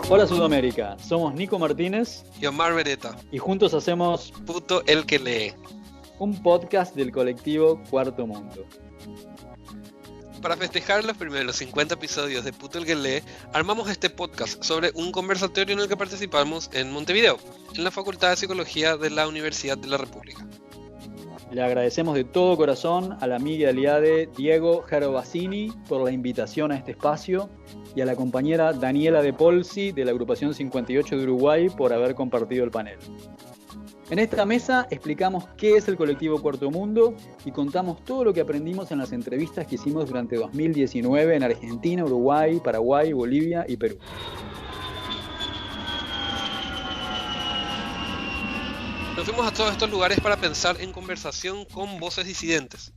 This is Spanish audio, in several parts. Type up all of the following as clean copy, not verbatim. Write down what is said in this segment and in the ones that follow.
Hola Sudamérica, somos Nico Martínez y Omar Beretta, y juntos hacemos Puto el que lee, un podcast del colectivo Cuarto Mundo. Para festejar los primeros 50 episodios de Puto el que lee, armamos este podcast sobre un conversatorio en el que participamos en Montevideo, en la Facultad de Psicología de la Universidad de la República. Le agradecemos de todo corazón a la amiga y aliade Diego Gervasini por la invitación a este espacio y a la compañera Daniela De Polsi de la Agrupación 58 de Uruguay por haber compartido el panel. En esta mesa explicamos qué es el colectivo Cuarto Mundo y contamos todo lo que aprendimos en las entrevistas que hicimos durante 2019 en Argentina, Uruguay, Paraguay, Bolivia y Perú. Nos fuimos a todos estos lugares para pensar en conversación con voces disidentes.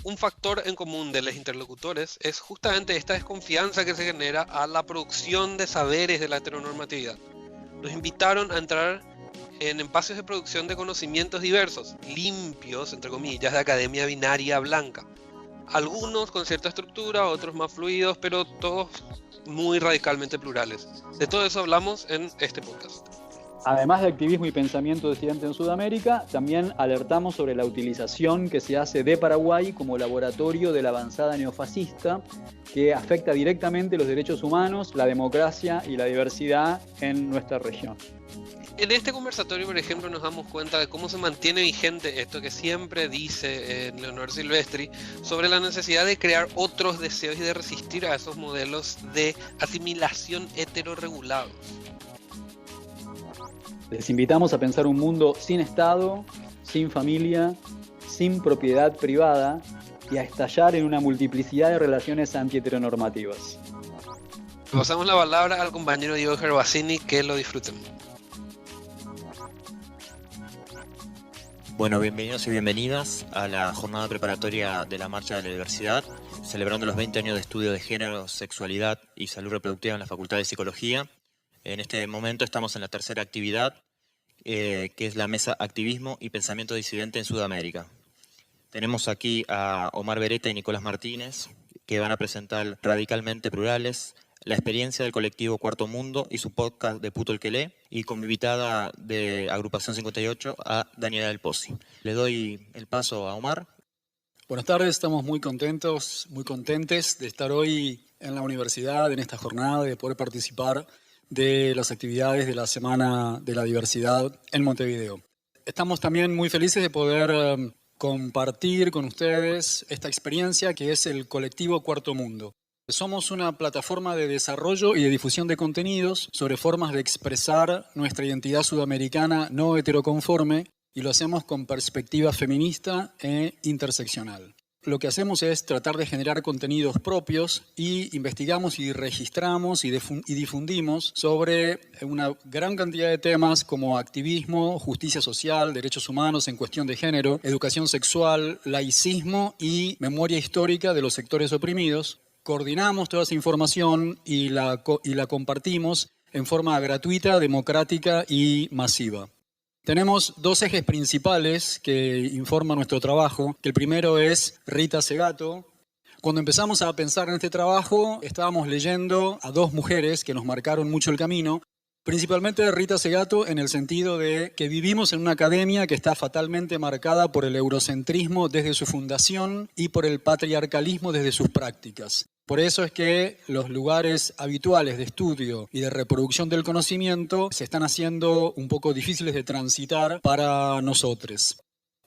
Un factor en común de los interlocutores es justamente esta desconfianza que se genera a la producción de saberes de la heteronormatividad. Nos invitaron a entrar en espacios de producción de conocimientos diversos, limpios, entre comillas, de academia binaria blanca. Algunos con cierta estructura, otros más fluidos, pero todos muy radicalmente plurales. De todo eso hablamos en este podcast. Además de activismo y pensamiento disidente en Sudamérica, también alertamos sobre la utilización que se hace de Paraguay como laboratorio de la avanzada neofascista que afecta directamente los derechos humanos, la democracia y la diversidad en nuestra región. En este conversatorio, por ejemplo, nos damos cuenta de cómo se mantiene vigente esto que siempre dice Leonor Silvestri sobre la necesidad de crear otros deseos y de resistir a esos modelos de asimilación heteroregulados. Les invitamos a pensar un mundo sin Estado, sin familia, sin propiedad privada y a estallar en una multiplicidad de relaciones anti-heteronormativas. Pasamos la palabra al compañero Diego Gervasini, que lo disfruten. Bueno, bienvenidos y bienvenidas a la jornada preparatoria de la Marcha de la Diversidad, celebrando los 20 años de estudio de género, sexualidad y salud reproductiva en la Facultad de Psicología. En este momento estamos en la tercera actividad, que es la Mesa Activismo y Pensamiento Disidente en Sudamérica. Tenemos aquí a Omar Beretta y Nicolás Martínez, que van a presentar Radicalmente Plurales, la experiencia del colectivo Cuarto Mundo y su podcast de Puto el que lee, y con mi invitada de Agrupación 58, a Daniela Del Pozzi. Le doy el paso a Omar. Buenas tardes, estamos muy contentes de estar hoy en la universidad, en esta jornada, de poder participar de las actividades de la Semana de la Diversidad en Montevideo. Estamos también muy felices de poder compartir con ustedes esta experiencia que es el colectivo Cuarto Mundo. Somos una plataforma de desarrollo y de difusión de contenidos sobre formas de expresar nuestra identidad sudamericana no heteroconforme y lo hacemos con perspectiva feminista e interseccional. Lo que hacemos es tratar de generar contenidos propios y investigamos y registramos y difundimos sobre una gran cantidad de temas como activismo, justicia social, derechos humanos en cuestión de género, educación sexual, laicismo y memoria histórica de los sectores oprimidos. Coordinamos toda esa información y la compartimos en forma gratuita, democrática y masiva. Tenemos dos ejes principales que informan nuestro trabajo, que el primero es Rita Segato. Cuando empezamos a pensar en este trabajo, estábamos leyendo a dos mujeres que nos marcaron mucho el camino, principalmente Rita Segato en el sentido de que vivimos en una academia que está fatalmente marcada por el eurocentrismo desde su fundación y por el patriarcalismo desde sus prácticas. Por eso es que los lugares habituales de estudio y de reproducción del conocimiento se están haciendo un poco difíciles de transitar para nosotros.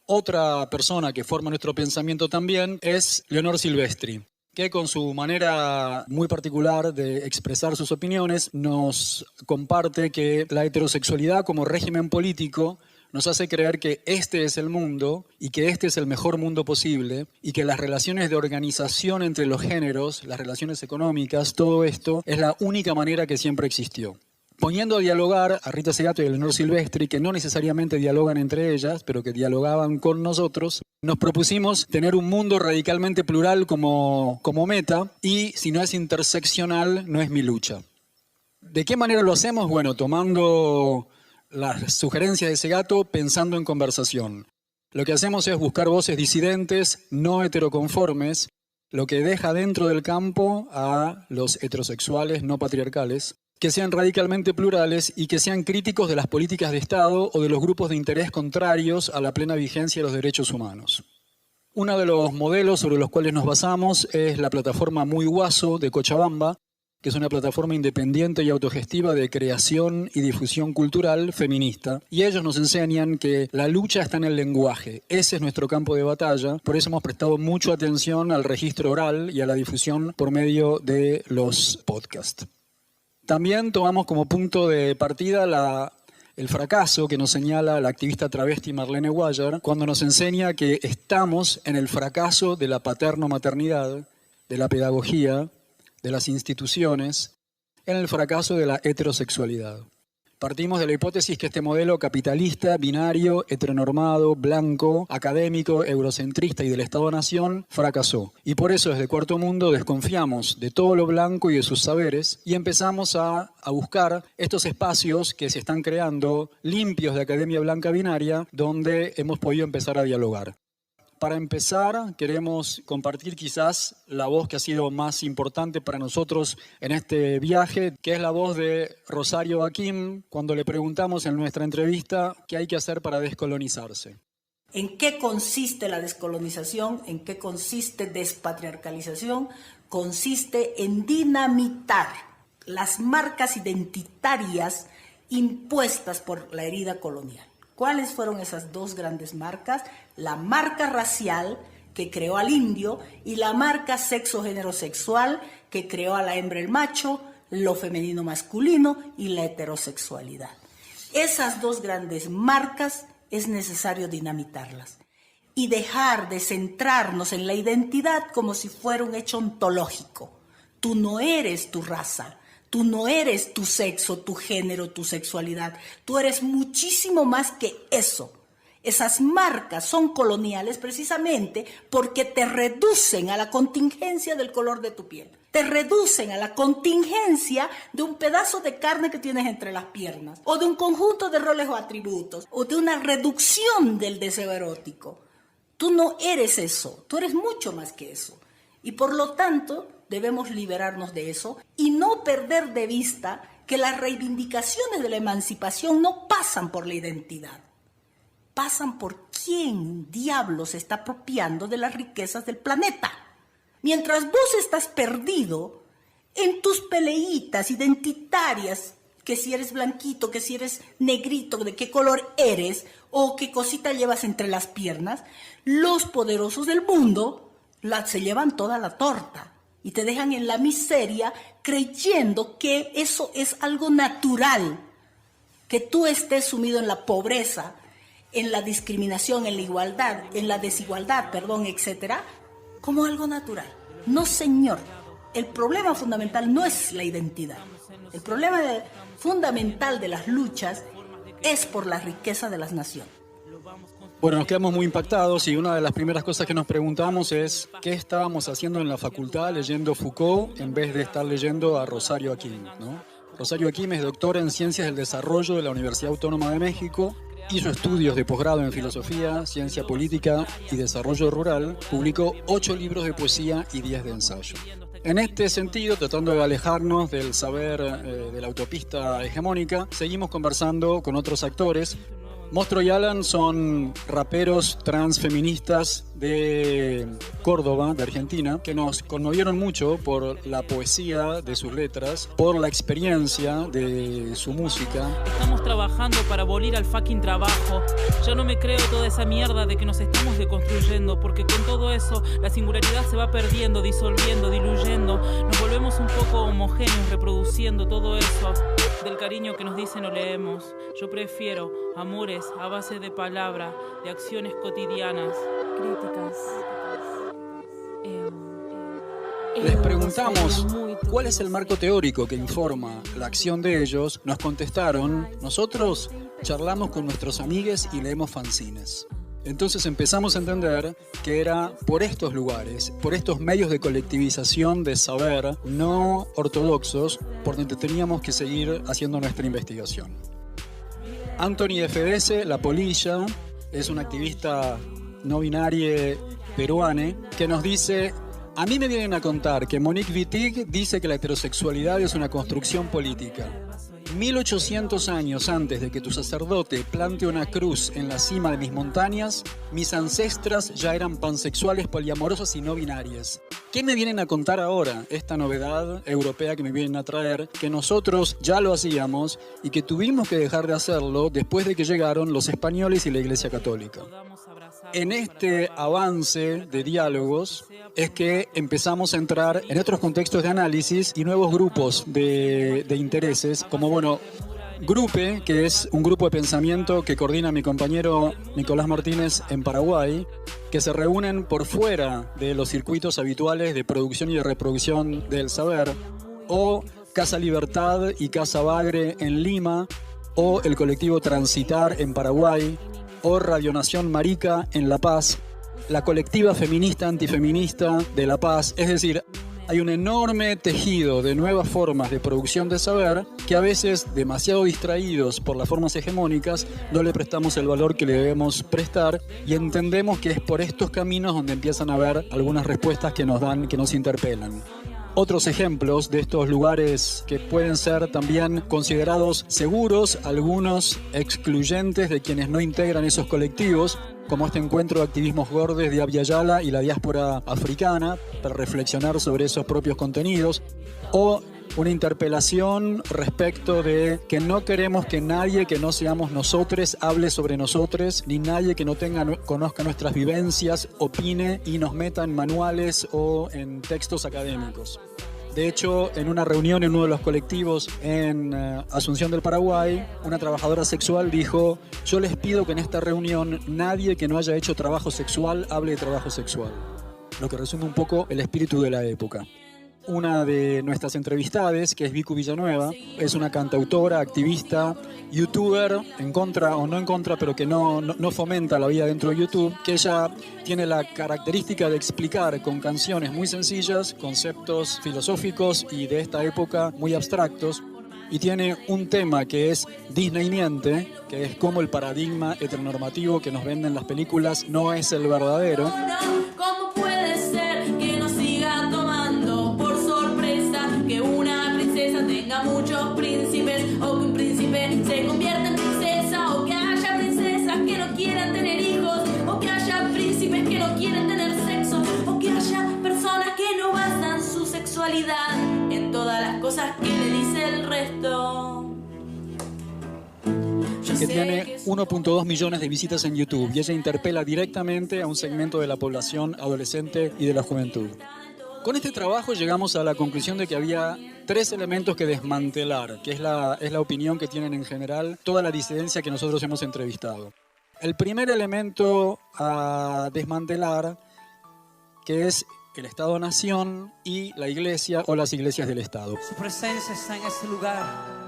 Otra persona que forma nuestro pensamiento también es Leonor Silvestri, que con su manera muy particular de expresar sus opiniones nos comparte que la heterosexualidad como régimen político nos hace creer que este es el mundo y que este es el mejor mundo posible y que las relaciones de organización entre los géneros, las relaciones económicas, todo esto es la única manera que siempre existió. Poniendo a dialogar a Rita Segato y a Leonor Silvestri, que no necesariamente dialogan entre ellas, pero que dialogaban con nosotros, nos propusimos tener un mundo radicalmente plural como meta y si no es interseccional, no es mi lucha. ¿De qué manera lo hacemos? Bueno, tomando las sugerencias de Segato pensando en conversación. Lo que hacemos es buscar voces disidentes, no heteroconformes, lo que deja dentro del campo a los heterosexuales no patriarcales, que sean radicalmente plurales y que sean críticos de las políticas de Estado o de los grupos de interés contrarios a la plena vigencia de los derechos humanos. Uno de los modelos sobre los cuales nos basamos es la plataforma Muy Guaso de Cochabamba, que es una plataforma independiente y autogestiva de creación y difusión cultural feminista. Y ellos nos enseñan que la lucha está en el lenguaje. Ese es nuestro campo de batalla. Por eso hemos prestado mucha atención al registro oral y a la difusión por medio de los podcasts. También tomamos como punto de partida el fracaso que nos señala la activista travesti Marlene Guayar cuando nos enseña que estamos en el fracaso de la paterno-maternidad, de la pedagogía, de las instituciones, en el fracaso de la heterosexualidad. Partimos de la hipótesis que este modelo capitalista, binario, heteronormado, blanco, académico, eurocentrista y del Estado-Nación fracasó. Y por eso desde Cuarto Mundo desconfiamos de todo lo blanco y de sus saberes y empezamos a buscar estos espacios que se están creando limpios de academia blanca binaria donde hemos podido empezar a dialogar. Para empezar, queremos compartir quizás la voz que ha sido más importante para nosotros en este viaje, que es la voz de Rosario Hakim, cuando le preguntamos en nuestra entrevista qué hay que hacer para descolonizarse. ¿En qué consiste la descolonización? ¿En qué consiste despatriarcalización? Consiste en dinamitar las marcas identitarias impuestas por la herida colonial. ¿Cuáles fueron esas dos grandes marcas? La marca racial, que creó al indio, y la marca sexo-género sexual, que creó a la hembra el macho, lo femenino masculino y la heterosexualidad. Esas dos grandes marcas es necesario dinamitarlas y dejar de centrarnos en la identidad como si fuera un hecho ontológico. Tú no eres tu raza. Tú no eres tu sexo, tu género, tu sexualidad. Tú eres muchísimo más que eso. Esas marcas son coloniales precisamente porque te reducen a la contingencia del color de tu piel. Te reducen a la contingencia de un pedazo de carne que tienes entre las piernas, o de un conjunto de roles o atributos, o de una reducción del deseo erótico. Tú no eres eso, tú eres mucho más que eso. Y por lo tanto, debemos liberarnos de eso y no perder de vista que las reivindicaciones de la emancipación no pasan por la identidad. Pasan por quién diablos se está apropiando de las riquezas del planeta. Mientras vos estás perdido en tus peleitas identitarias, que si eres blanquito, que si eres negrito, de qué color eres o qué cosita llevas entre las piernas, los poderosos del mundo se llevan toda la torta y te dejan en la miseria creyendo que eso es algo natural, que tú estés sumido en la pobreza, en la discriminación, en la igualdad, en la desigualdad, etcétera, como algo natural. No, señor. El problema fundamental no es la identidad. El problema fundamental de las luchas es por la riqueza de las naciones. Bueno, nos quedamos muy impactados y una de las primeras cosas que nos preguntamos es qué estábamos haciendo en la facultad leyendo Foucault en vez de estar leyendo a Rosario Hakim, ¿no? Rosario Hakim es doctora en Ciencias del Desarrollo de la Universidad Autónoma de México, hizo estudios de posgrado en Filosofía, Ciencia Política y Desarrollo Rural, publicó 8 libros de poesía y 10 de ensayo. En este sentido, tratando de alejarnos del saber de la autopista hegemónica, seguimos conversando con otros actores. Mostro y Alan son raperos transfeministas de Córdoba, de Argentina, que nos conmovieron mucho por la poesía de sus letras, por la experiencia de su música. Estamos trabajando para abolir al fucking trabajo. Yo no me creo toda esa mierda de que nos estamos deconstruyendo, porque con todo eso la singularidad se va perdiendo, disolviendo, diluyendo. Nos volvemos un poco homogéneos, reproduciendo todo eso del cariño que nos dicen o leemos. Yo prefiero amores a base de palabra, de acciones cotidianas, críticas. Les preguntamos cuál es el marco teórico que informa la acción de ellos. Nos contestaron, nosotros charlamos con nuestros amigues y leemos fanzines. Entonces empezamos a entender que era por estos lugares, por estos medios de colectivización de saber no ortodoxos, por donde teníamos que seguir haciendo nuestra investigación. Anthony FDS, La Polilla, es una activista no binaria peruana, que nos dice: a mí me vienen a contar que Monique Wittig dice que la heterosexualidad es una construcción política. 1800 años antes de que tu sacerdote plante una cruz en la cima de mis montañas, mis ancestras ya eran pansexuales, poliamorosas y no binarias. ¿Qué me vienen a contar ahora? Esta novedad europea que me vienen a traer, que nosotros ya lo hacíamos y que tuvimos que dejar de hacerlo después de que llegaron los españoles y la Iglesia Católica. En este avance de diálogos es que empezamos a entrar en otros contextos de análisis y nuevos grupos de intereses, como Grupe, que es un grupo de pensamiento que coordina mi compañero Nicolás Martínez en Paraguay, que se reúnen por fuera de los circuitos habituales de producción y de reproducción del saber, o Casa Libertad y Casa Bagre en Lima, o el colectivo Transitar en Paraguay, o Radio Nación Marica en La Paz, la colectiva feminista antifeminista de La Paz. Es decir, hay un enorme tejido de nuevas formas de producción de saber que a veces, demasiado distraídos por las formas hegemónicas, no le prestamos el valor que le debemos prestar y entendemos que es por estos caminos donde empiezan a haber algunas respuestas que nos interpelan. Otros ejemplos de estos lugares que pueden ser también considerados seguros, algunos excluyentes de quienes no integran esos colectivos, como este encuentro de activismos gordes de Abya Yala y la diáspora africana, para reflexionar sobre esos propios contenidos, o una interpelación respecto de que no queremos que nadie que no seamos nosotros hable sobre nosotros, ni nadie que no conozca nuestras vivencias, opine y nos meta en manuales o en textos académicos. De hecho, en una reunión en uno de los colectivos en Asunción del Paraguay, una trabajadora sexual dijo: yo les pido que en esta reunión nadie que no haya hecho trabajo sexual hable de trabajo sexual. Lo que resume un poco el espíritu de la época. Una de nuestras entrevistadas, que es Vicu Villanueva, es una cantautora, activista, youtuber, en contra o no en contra, pero que no fomenta la vida dentro de YouTube, que ella tiene la característica de explicar con canciones muy sencillas conceptos filosóficos y de esta época muy abstractos, y tiene un tema que es disneyniente, que es cómo el paradigma heteronormativo que nos venden las películas no es el verdadero. ¿Cómo puede ser que nos siga tomando por sorpresa que una princesa tenga muchos príncipes, o que un príncipe se convierta en princesa, o que haya princesas que no quieran tener hijos, o que haya príncipes que no quieren tener sexo, o que haya personas que no basan su sexualidad en todas las cosas que le dice el resto? Que tiene 1.2 millones de visitas en YouTube, y ella interpela directamente a un segmento de la población adolescente y de la juventud. Con este trabajo llegamos a la conclusión de que había 3 elementos que desmantelar, que es la opinión que tienen en general toda la disidencia que nosotros hemos entrevistado. El primer elemento a desmantelar, que es el Estado-Nación y la Iglesia o las iglesias del Estado. Su presencia está en ese lugar.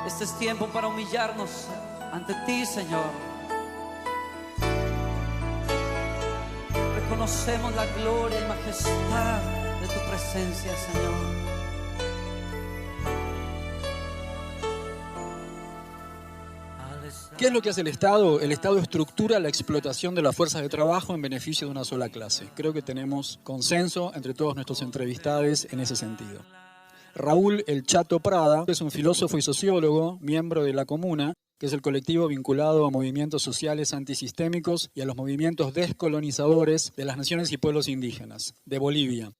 Este es tiempo para humillarnos ante ti, Señor. Reconocemos la gloria y majestad de tu presencia, Señor. ¿Qué es lo que hace el Estado? El Estado estructura la explotación de las fuerzas de trabajo en beneficio de una sola clase. Creo que tenemos consenso entre todos nuestros entrevistados en ese sentido. Raúl El Chato Prada es un filósofo y sociólogo, miembro de La Comuna, que es el colectivo vinculado a movimientos sociales antisistémicos y a los movimientos descolonizadores de las naciones y pueblos indígenas de Bolivia.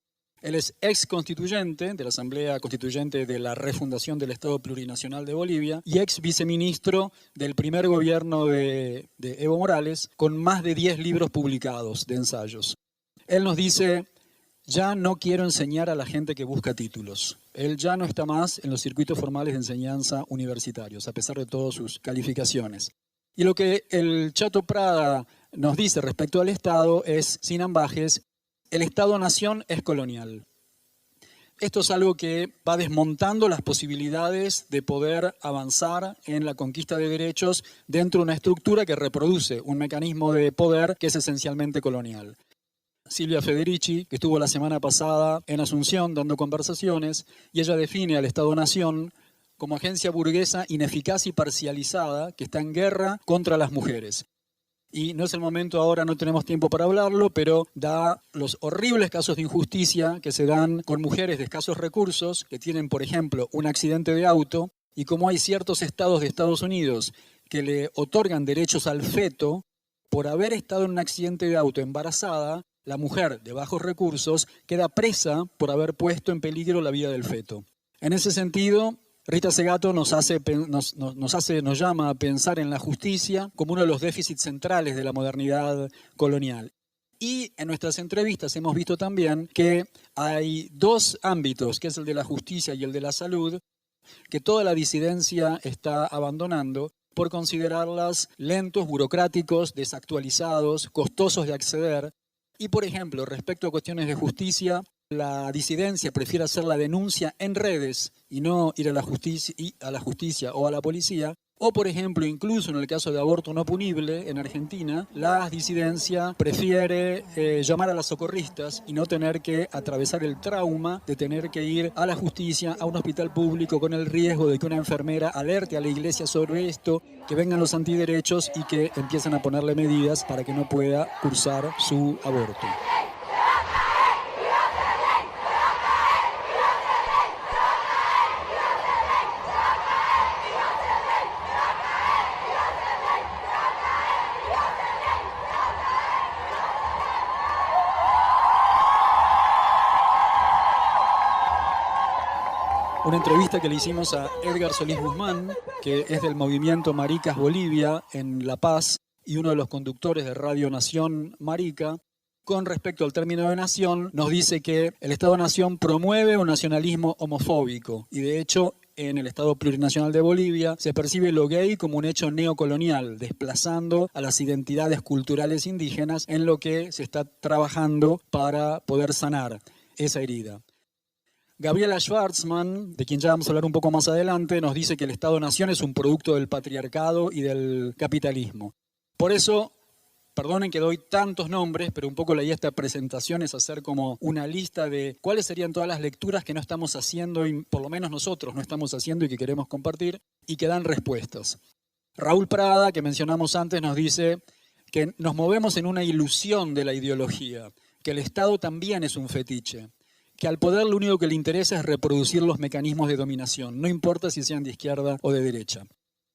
Él es ex constituyente de la Asamblea Constituyente de la Refundación del Estado Plurinacional de Bolivia y ex viceministro del primer gobierno de Evo Morales, con más de 10 libros publicados de ensayos. Él nos dice: ya no quiero enseñar a la gente que busca títulos. Él ya no está más en los circuitos formales de enseñanza universitarios, a pesar de todas sus calificaciones. Y lo que el Chato Prada nos dice respecto al Estado es, sin ambajes, el Estado-Nación es colonial. Esto es algo que va desmontando las posibilidades de poder avanzar en la conquista de derechos dentro de una estructura que reproduce un mecanismo de poder que es esencialmente colonial. Silvia Federici, que estuvo la semana pasada en Asunción dando conversaciones, y ella define al Estado-Nación como agencia burguesa ineficaz y parcializada que está en guerra contra las mujeres. Y no es el momento ahora, no tenemos tiempo para hablarlo, pero da los horribles casos de injusticia que se dan con mujeres de escasos recursos que tienen, por ejemplo, un accidente de auto, y como hay ciertos estados de Estados Unidos que le otorgan derechos al feto, por haber estado en un accidente de auto embarazada, la mujer de bajos recursos queda presa por haber puesto en peligro la vida del feto. En ese sentido, Rita Segato nos llama a pensar en la justicia como uno de los déficits centrales de la modernidad colonial. Y en nuestras entrevistas hemos visto también que hay dos ámbitos, que es el de la justicia y el de la salud, que toda la disidencia está abandonando por considerarlas lentos, burocráticos, desactualizados, costosos de acceder. Y, por ejemplo, respecto a cuestiones de justicia, la disidencia prefiere hacer la denuncia en redes y no ir a la justicia o a la policía. O, por ejemplo, incluso en el caso de aborto no punible en Argentina, la disidencia prefiere llamar a las socorristas y no tener que atravesar el trauma de tener que ir a la justicia, a un hospital público, con el riesgo de que una enfermera alerte a la iglesia sobre esto, que vengan los antiderechos y que empiecen a ponerle medidas para que no pueda cursar su aborto. Una entrevista que le hicimos a Edgar Solís Guzmán, que es del movimiento Maricas Bolivia en La Paz y uno de los conductores de Radio Nación Marica, con respecto al término de nación, nos dice que el Estado-Nación promueve un nacionalismo homofóbico y de hecho en el Estado Plurinacional de Bolivia se percibe lo gay como un hecho neocolonial, desplazando a las identidades culturales indígenas en lo que se está trabajando para poder sanar esa herida. Gabriela Schwartzman, de quien ya vamos a hablar un poco más adelante, nos dice que el Estado-Nación es un producto del patriarcado y del capitalismo. Por eso, perdonen que doy tantos nombres, pero un poco la idea de esta presentación es hacer como una lista de cuáles serían todas las lecturas que no estamos haciendo, y por lo menos nosotros no estamos haciendo y que queremos compartir, y que dan respuestas. Raúl Prada, que mencionamos antes, nos dice que nos movemos en una ilusión de la ideología, que el Estado también es un fetiche, que al poder lo único que le interesa es reproducir los mecanismos de dominación, no importa si sean de izquierda o de derecha.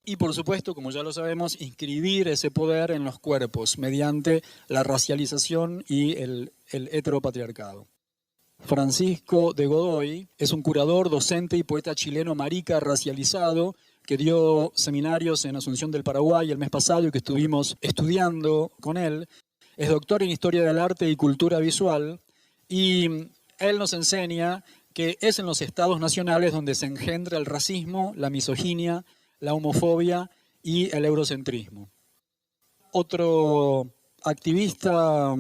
Y por supuesto, como ya lo sabemos, inscribir ese poder en los cuerpos mediante la racialización y el heteropatriarcado. Francisco de Godoy es un curador, docente y poeta chileno marica racializado que dio seminarios en Asunción del Paraguay el mes pasado y que estuvimos estudiando con él. Es doctor en Historia del Arte y Cultura Visual y él nos enseña que es en los estados nacionales donde se engendra el racismo, la misoginia, la homofobia y el eurocentrismo. Otro activista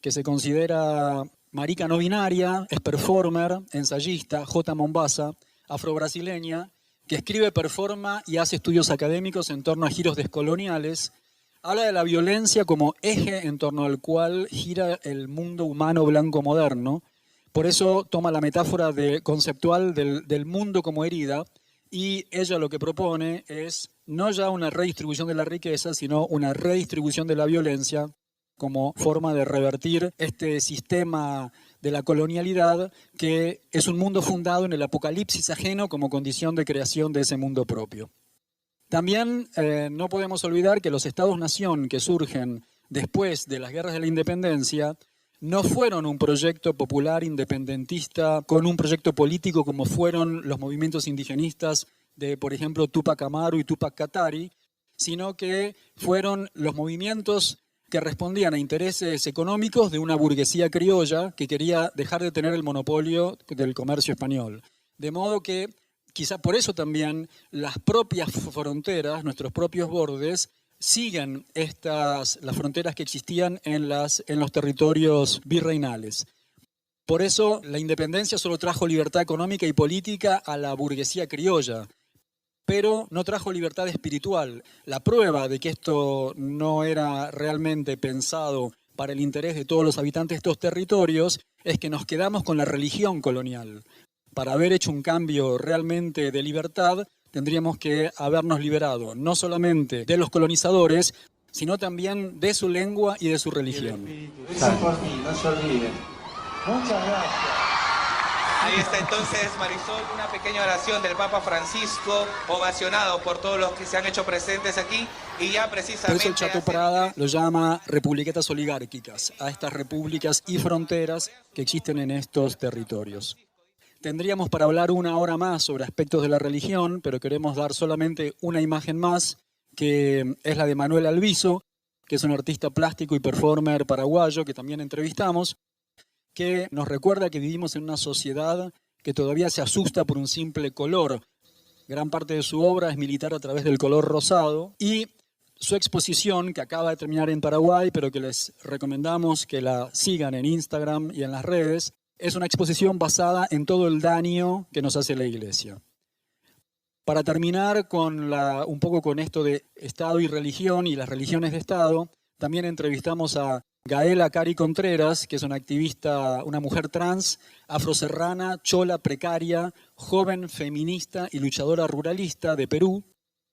que se considera marica no binaria es performer, ensayista, J. Mombasa, afrobrasileña, que escribe, performa y hace estudios académicos en torno a giros descoloniales. Habla de la violencia como eje en torno al cual gira el mundo humano blanco moderno. Por eso toma la metáfora conceptual del mundo como herida y ella lo que propone es no ya una redistribución de la riqueza, sino una redistribución de la violencia como forma de revertir este sistema de la colonialidad que es un mundo fundado en el apocalipsis ajeno como condición de creación de ese mundo propio. También no podemos olvidar que los estados-nación que surgen después de las guerras de la independencia no fueron un proyecto popular independentista con un proyecto político como fueron los movimientos indigenistas de, por ejemplo, Túpac Amaru y Túpac Katari, sino que fueron los movimientos que respondían a intereses económicos de una burguesía criolla que quería dejar de tener el monopolio del comercio español. De modo que, quizá por eso también, las propias fronteras, nuestros propios bordes, siguen las fronteras que existían en los territorios virreinales. Por eso la independencia solo trajo libertad económica y política a la burguesía criolla, pero no trajo libertad espiritual. La prueba de que esto no era realmente pensado para el interés de todos los habitantes de estos territorios es que nos quedamos con la religión colonial. Para haber hecho un cambio realmente de libertad, tendríamos que habernos liberado no solamente de los colonizadores, sino también de su lengua y de su religión. Eso por mí, no se olviden. Muchas gracias. Ahí está entonces, Marisol, una pequeña oración del Papa Francisco, ovacionado por todos los que se han hecho presentes aquí, y ya precisamente... Por eso el Chateau Prada lo llama republiquetas oligárquicas, a estas repúblicas y fronteras que existen en estos territorios. Tendríamos para hablar una hora más sobre aspectos de la religión, pero queremos dar solamente una imagen más, que es la de Manuel Alviso, que es un artista plástico y performer paraguayo que también entrevistamos, que nos recuerda que vivimos en una sociedad que todavía se asusta por un simple color. Gran parte de su obra es militar a través del color rosado, y su exposición, que acaba de terminar en Paraguay, pero que les recomendamos que la sigan en Instagram y en las redes, es una exposición basada en todo el daño que nos hace la Iglesia. Para terminar con un poco con esto de Estado y religión y las religiones de Estado, también entrevistamos a Gaela Cari Contreras, que es una activista, una mujer trans, afroserrana, chola, precaria, joven, feminista y luchadora ruralista de Perú,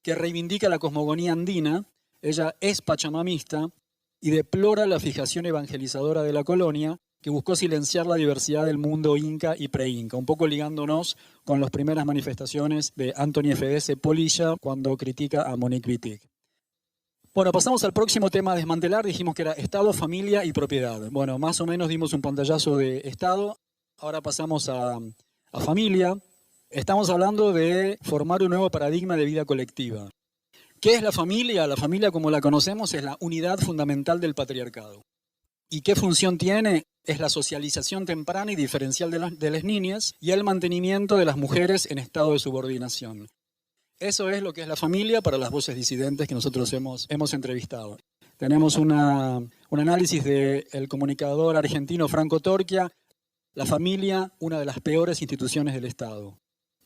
que reivindica la cosmogonía andina. Ella es pachamamista y deplora la fijación evangelizadora de la colonia, que buscó silenciar la diversidad del mundo inca y pre-inca, un poco ligándonos con las primeras manifestaciones de Anthony F.D.C. Polilla cuando critica a Monique Wittig. Bueno, pasamos al próximo tema a desmantelar. Dijimos que era Estado, familia y propiedad. Bueno, más o menos dimos un pantallazo de Estado. Ahora pasamos a familia. Estamos hablando de formar un nuevo paradigma de vida colectiva. ¿Qué es la familia? La familia, como la conocemos, es la unidad fundamental del patriarcado. ¿Y qué función tiene? Es la socialización temprana y diferencial de las niñas y el mantenimiento de las mujeres en estado de subordinación. Eso es lo que es la familia para las voces disidentes que nosotros hemos entrevistado. Tenemos un análisis del comunicador argentino Franco Torquia. La familia, una de las peores instituciones del Estado.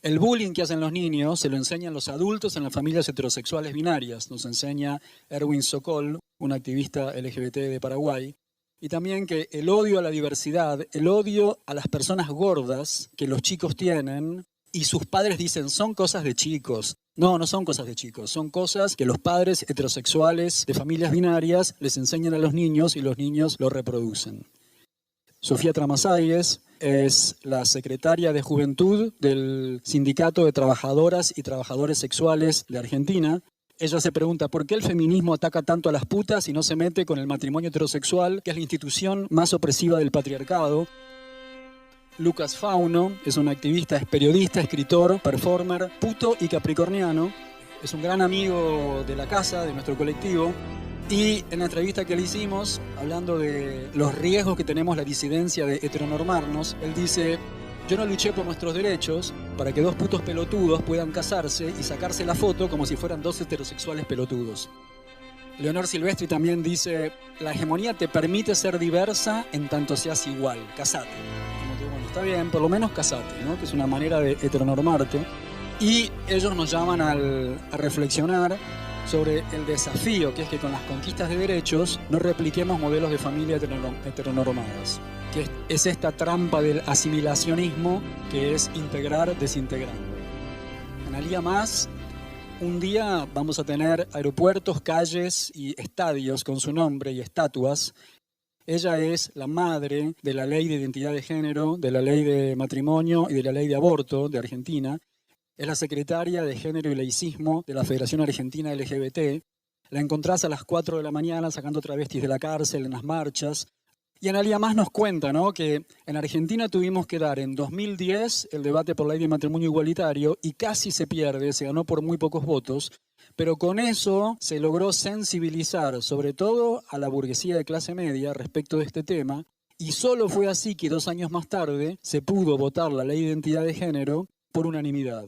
El bullying que hacen los niños se lo enseñan los adultos en las familias heterosexuales binarias. Nos enseña Erwin Sokol, un activista LGBT de Paraguay. Y también que el odio a la diversidad, el odio a las personas gordas que los chicos tienen, y sus padres dicen, son cosas de chicos. No, no son cosas de chicos, son cosas que los padres heterosexuales de familias binarias les enseñan a los niños y los niños lo reproducen. Sofía Tramasayes es la secretaria de Juventud del Sindicato de Trabajadoras y Trabajadores Sexuales de Argentina. Ella se pregunta por qué el feminismo ataca tanto a las putas y no se mete con el matrimonio heterosexual, que es la institución más opresiva del patriarcado. Lucas Fauno es un activista, es periodista, escritor, performer, puto y capricorniano. Es un gran amigo de la casa, de nuestro colectivo. Y en la entrevista que le hicimos, hablando de los riesgos que tenemos la disidencia de heteronormarnos, él dice: yo no luché por nuestros derechos para que dos putos pelotudos puedan casarse y sacarse la foto como si fueran dos heterosexuales pelotudos. Leonor Silvestri también dice: la hegemonía te permite ser diversa en tanto seas igual, casate. Como que, bueno, está bien, por lo menos casate, ¿no? Que es una manera de heteronormarte. Y ellos nos llaman a reflexionar sobre el desafío que es que con las conquistas de derechos no repliquemos modelos de familia heteronormadas, que es esta trampa del asimilacionismo que es integrar desintegrando. Analía más, un día vamos a tener aeropuertos, calles y estadios con su nombre y estatuas. Ella es la madre de la ley de identidad de género, de la ley de matrimonio y de la ley de aborto de Argentina. Es la secretaria de Género y Laicismo de la Federación Argentina LGBT. La encontrás a las 4 de la mañana sacando travestis de la cárcel en las marchas. Y Analía más nos cuenta, ¿no?, que en Argentina tuvimos que dar en 2010 el debate por la ley de matrimonio igualitario y casi se pierde, se ganó por muy pocos votos, pero con eso se logró sensibilizar sobre todo a la burguesía de clase media respecto de este tema, y solo fue así que 2 años más tarde se pudo votar la ley de identidad de género por unanimidad.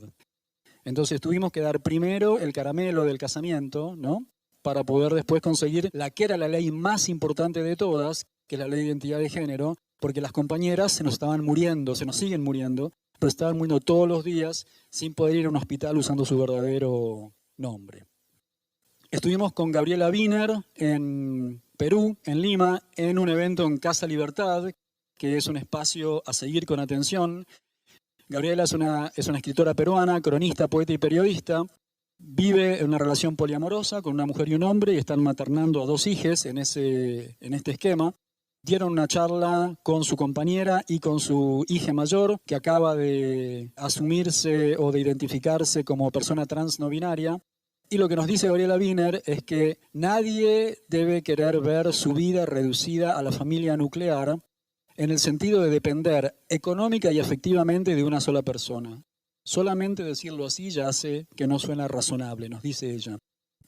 Entonces tuvimos que dar primero el caramelo del casamiento, ¿no?, para poder después conseguir la que era la ley más importante de todas, que es la ley de identidad de género, porque las compañeras se nos estaban muriendo, se nos siguen muriendo, pero estaban muriendo todos los días sin poder ir a un hospital usando su verdadero nombre. Estuvimos con Gabriela Wiener en Perú, en Lima, en un evento en Casa Libertad, que es un espacio a seguir con atención. Gabriela es una escritora peruana, cronista, poeta y periodista. Vive en una relación poliamorosa con una mujer y un hombre y están maternando a 2 hijas en este esquema. Dieron una charla con su compañera y con su hija mayor, que acaba de asumirse o de identificarse como persona trans no binaria. Y lo que nos dice Gabriela Wiener es que nadie debe querer ver su vida reducida a la familia nuclear en el sentido de depender económica y afectivamente de una sola persona. Solamente decirlo así ya hace que no suena razonable, nos dice ella.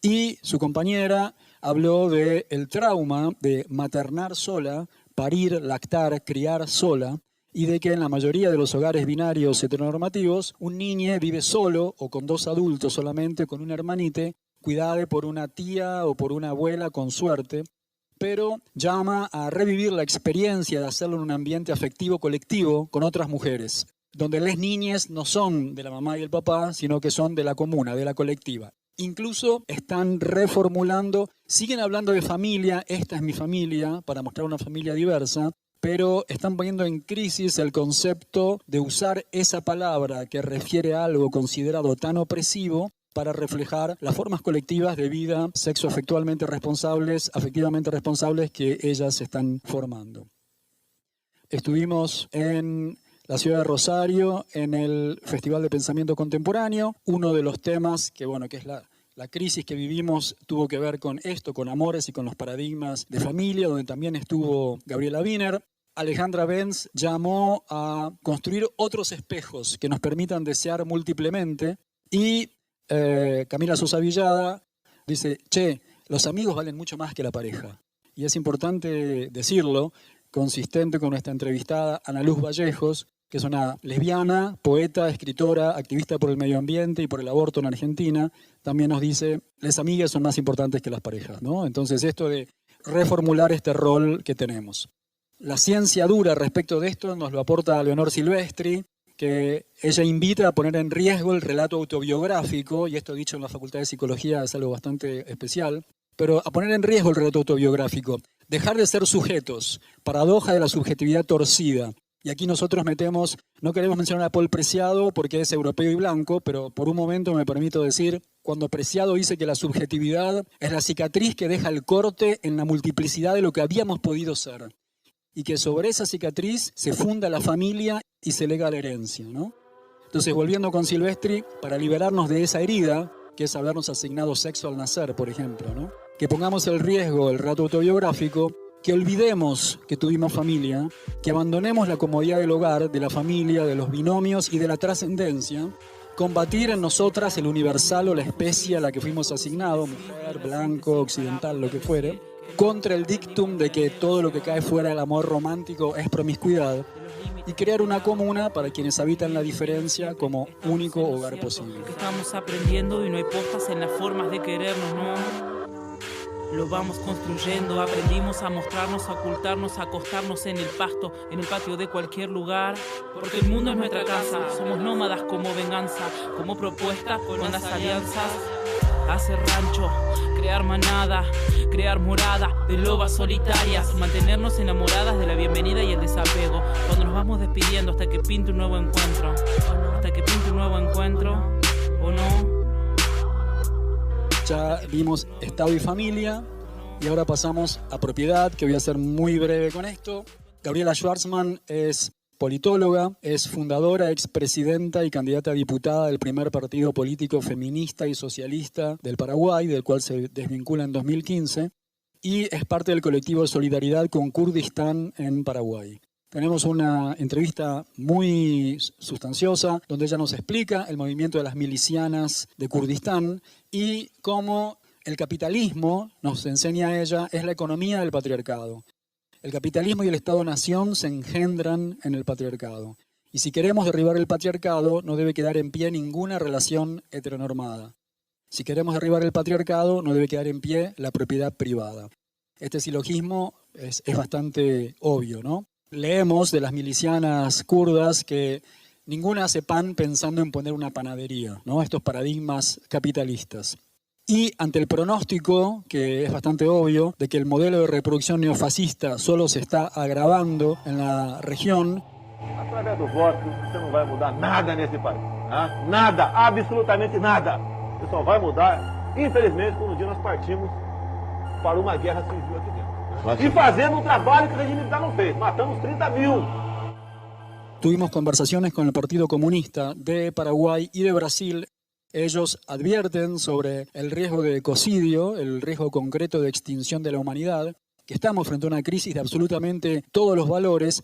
Y su compañera habló del trauma de maternar sola, parir, lactar, criar sola, y de que en la mayoría de los hogares binarios heteronormativos, un niño vive solo o con 2 adultos solamente, con un hermanite, cuidado por una tía o por una abuela con suerte, pero llama a revivir la experiencia de hacerlo en un ambiente afectivo colectivo con otras mujeres, donde las niñas no son de la mamá y el papá, sino que son de la comuna, de la colectiva. Incluso están reformulando, siguen hablando de familia, esta es mi familia, para mostrar una familia diversa, pero están poniendo en crisis el concepto de usar esa palabra que refiere a algo considerado tan opresivo para reflejar las formas colectivas de vida sexoafectivamente responsables que ellas están formando. Estuvimos en la ciudad de Rosario, en el Festival de Pensamiento Contemporáneo. Uno de los temas que es la crisis que vivimos tuvo que ver con esto, con amores y con los paradigmas de familia, donde también estuvo Gabriela Wiener. Alejandra Benz llamó a construir otros espejos que nos permitan desear múltiplemente. Y Camila Sosa Villada dice, los amigos valen mucho más que la pareja. Y es importante decirlo, consistente con nuestra entrevistada Ana Luz Vallejos, que es una lesbiana, poeta, escritora, activista por el medio ambiente y por el aborto en Argentina, también nos dice, las amigas son más importantes que las parejas, ¿no? Entonces esto de reformular este rol que tenemos. La ciencia dura respecto de esto nos lo aporta Leonor Silvestri, que ella invita a poner en riesgo el relato autobiográfico, y esto dicho en la Facultad de Psicología es algo bastante especial, pero a poner en riesgo el relato autobiográfico, dejar de ser sujetos, paradoja de la subjetividad torcida. Y aquí nosotros metemos, no queremos mencionar a Paul Preciado porque es europeo y blanco, pero por un momento me permito decir, cuando Preciado dice que la subjetividad es la cicatriz que deja el corte en la multiplicidad de lo que habíamos podido ser, y que sobre esa cicatriz se funda la familia y se lega la herencia, ¿no? Entonces, volviendo con Silvestri, para liberarnos de esa herida, que es habernos asignado sexo al nacer, por ejemplo, ¿no? Que pongamos el riesgo del relato autobiográfico, que olvidemos que tuvimos familia, que abandonemos la comodidad del hogar, de la familia, de los binomios y de la trascendencia, combatir en nosotras el universal o la especie a la que fuimos asignados, mujer, blanco, occidental, lo que fuere, contra el dictum de que todo lo que cae fuera del amor romántico es promiscuidad, y crear una comuna para quienes habitan la diferencia como único hogar posible. Estamos aprendiendo y no hay postas en las formas de querernos, ¿no? Lo vamos construyendo, aprendimos a mostrarnos, a ocultarnos, a acostarnos en el pasto, en el patio de cualquier lugar. Porque el mundo es nuestra casa, somos nómadas como venganza, como propuesta con las alianzas. Hacer rancho, crear manada, crear morada de lobas solitarias, mantenernos enamoradas de la bienvenida y el desapego. Cuando nos vamos despidiendo hasta que pinte un nuevo encuentro, hasta que pinte un nuevo encuentro, ¿o no? Ya vimos Estado y familia y ahora pasamos a propiedad, que voy a ser muy breve con esto. Gabriela Schwarzman es politóloga, es fundadora, expresidenta y candidata a diputada del primer partido político feminista y socialista del Paraguay, del cual se desvincula en 2015, y es parte del colectivo de solidaridad con Kurdistán en Paraguay. Tenemos una entrevista muy sustanciosa donde ella nos explica el movimiento de las milicianas de Kurdistán y cómo el capitalismo, nos enseña ella, es la economía del patriarcado. El capitalismo y el Estado-nación se engendran en el patriarcado. Y si queremos derribar el patriarcado, no debe quedar en pie ninguna relación heteronormada. Si queremos derribar el patriarcado, no debe quedar en pie la propiedad privada. Este silogismo es bastante obvio, ¿no? Leemos de las milicianas kurdas que ninguna hace pan pensando en poner una panadería, ¿no? Estos paradigmas capitalistas. Y ante el pronóstico, que es bastante obvio, de que el modelo de reproducción neofascista solo se está agravando en la región, Através do voto, você não vai mudar nada nesse país. Tá? Nada, absolutamente nada. Você só vai mudar, infelizmente, quando um dia nós partimos para uma guerra civil aqui dentro. Y fazendo un trabajo que el régimen militar no fez. Matamos 30.000. Tuvimos conversaciones con el Partido Comunista de Paraguay y de Brasil. Ellos advierten sobre el riesgo de ecocidio, el riesgo concreto de extinción de la humanidad, que estamos frente a una crisis de absolutamente todos los valores.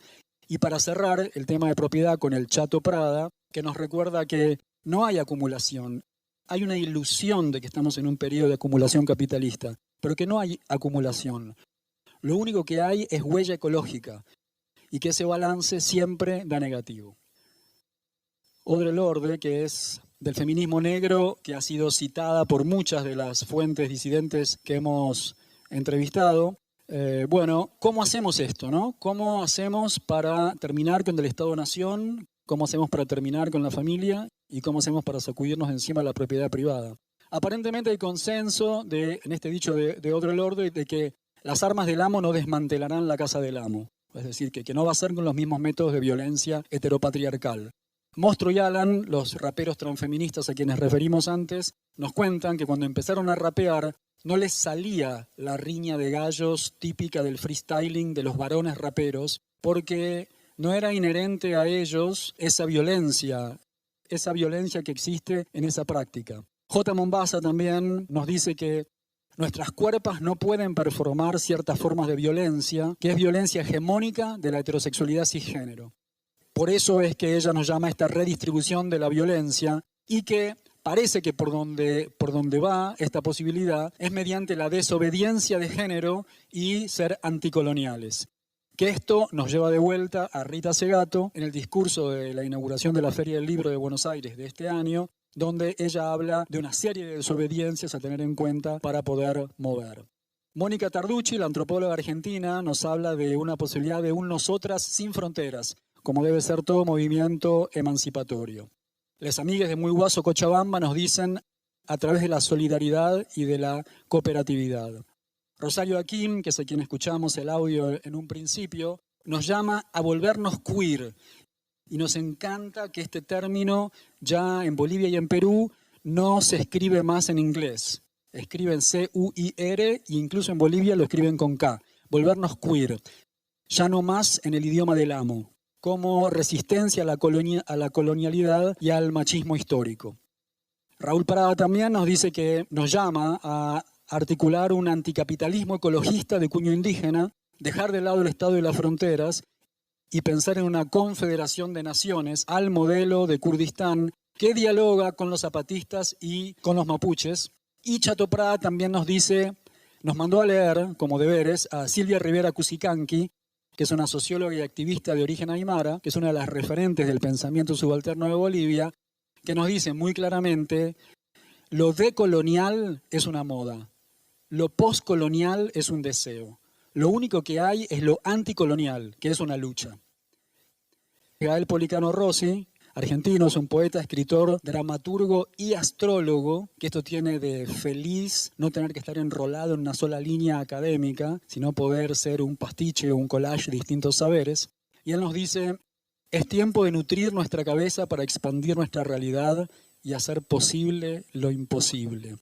Y para cerrar el tema de propiedad con el Chato Prada, que nos recuerda que no hay acumulación. Hay una ilusión de que estamos en un periodo de acumulación capitalista, pero que no hay acumulación. Lo único que hay es huella ecológica y que ese balance siempre da negativo. Audre Lorde, que es del feminismo negro, que ha sido citada por muchas de las fuentes disidentes que hemos entrevistado. Bueno, ¿cómo hacemos esto, no? ¿Cómo hacemos para terminar con el Estado-Nación? ¿Cómo hacemos para terminar con la familia? ¿Y cómo hacemos para sacudirnos encima de la propiedad privada? Aparentemente hay consenso en este dicho de Audre Lorde de que las armas del amo no desmantelarán la casa del amo. Es decir, que no va a ser con los mismos métodos de violencia heteropatriarcal. Mostro y Alan, los raperos transfeministas a quienes referimos antes, nos cuentan que cuando empezaron a rapear no les salía la riña de gallos típica del freestyling de los varones raperos, porque no era inherente a ellos esa violencia que existe en esa práctica. J. Mombasa también nos dice que nuestras cuerpas no pueden performar ciertas formas de violencia, que es violencia hegemónica de la heterosexualidad cisgénero. Por eso es que ella nos llama a esta redistribución de la violencia y que parece que por donde va esta posibilidad es mediante la desobediencia de género y ser anticoloniales. Que esto nos lleva de vuelta a Rita Segato en el discurso de la inauguración de la Feria del Libro de Buenos Aires de este año, donde ella habla de una serie de desobediencias a tener en cuenta para poder mover. Mónica Tarducci, la antropóloga argentina, nos habla de una posibilidad de un nosotras sin fronteras, como debe ser todo movimiento emancipatorio. Las amigas de Muy Guaso Cochabamba nos dicen a través de la solidaridad y de la cooperatividad. Rosario Akim, que es a quien escuchamos el audio en un principio, nos llama a volvernos queer. Y nos encanta que este término ya en Bolivia y en Perú no se escribe más en inglés. Escriben C-U-I-R e incluso en Bolivia lo escriben con K. Volvernos queer. Ya no más en el idioma del amo, como resistencia a la colonialidad y al machismo histórico. Raúl Prada también nos dice que nos llama a articular un anticapitalismo ecologista de cuño indígena, dejar de lado el Estado y las fronteras y pensar en una confederación de naciones al modelo de Kurdistán que dialoga con los zapatistas y con los mapuches. Y Chato Prada también nos mandó a leer como deberes a Silvia Rivera Cusicanqui, que es una socióloga y activista de origen aymara, que es una de las referentes del pensamiento subalterno de Bolivia, que nos dice muy claramente: lo decolonial es una moda, lo postcolonial es un deseo. Lo único que hay es lo anticolonial, que es una lucha. Gael Policano Rossi, argentino, es un poeta, escritor, dramaturgo y astrólogo, que esto tiene de feliz no tener que estar enrolado en una sola línea académica, sino poder ser un pastiche o un collage de distintos saberes. Y él nos dice: es tiempo de nutrir nuestra cabeza para expandir nuestra realidad y hacer posible lo imposible.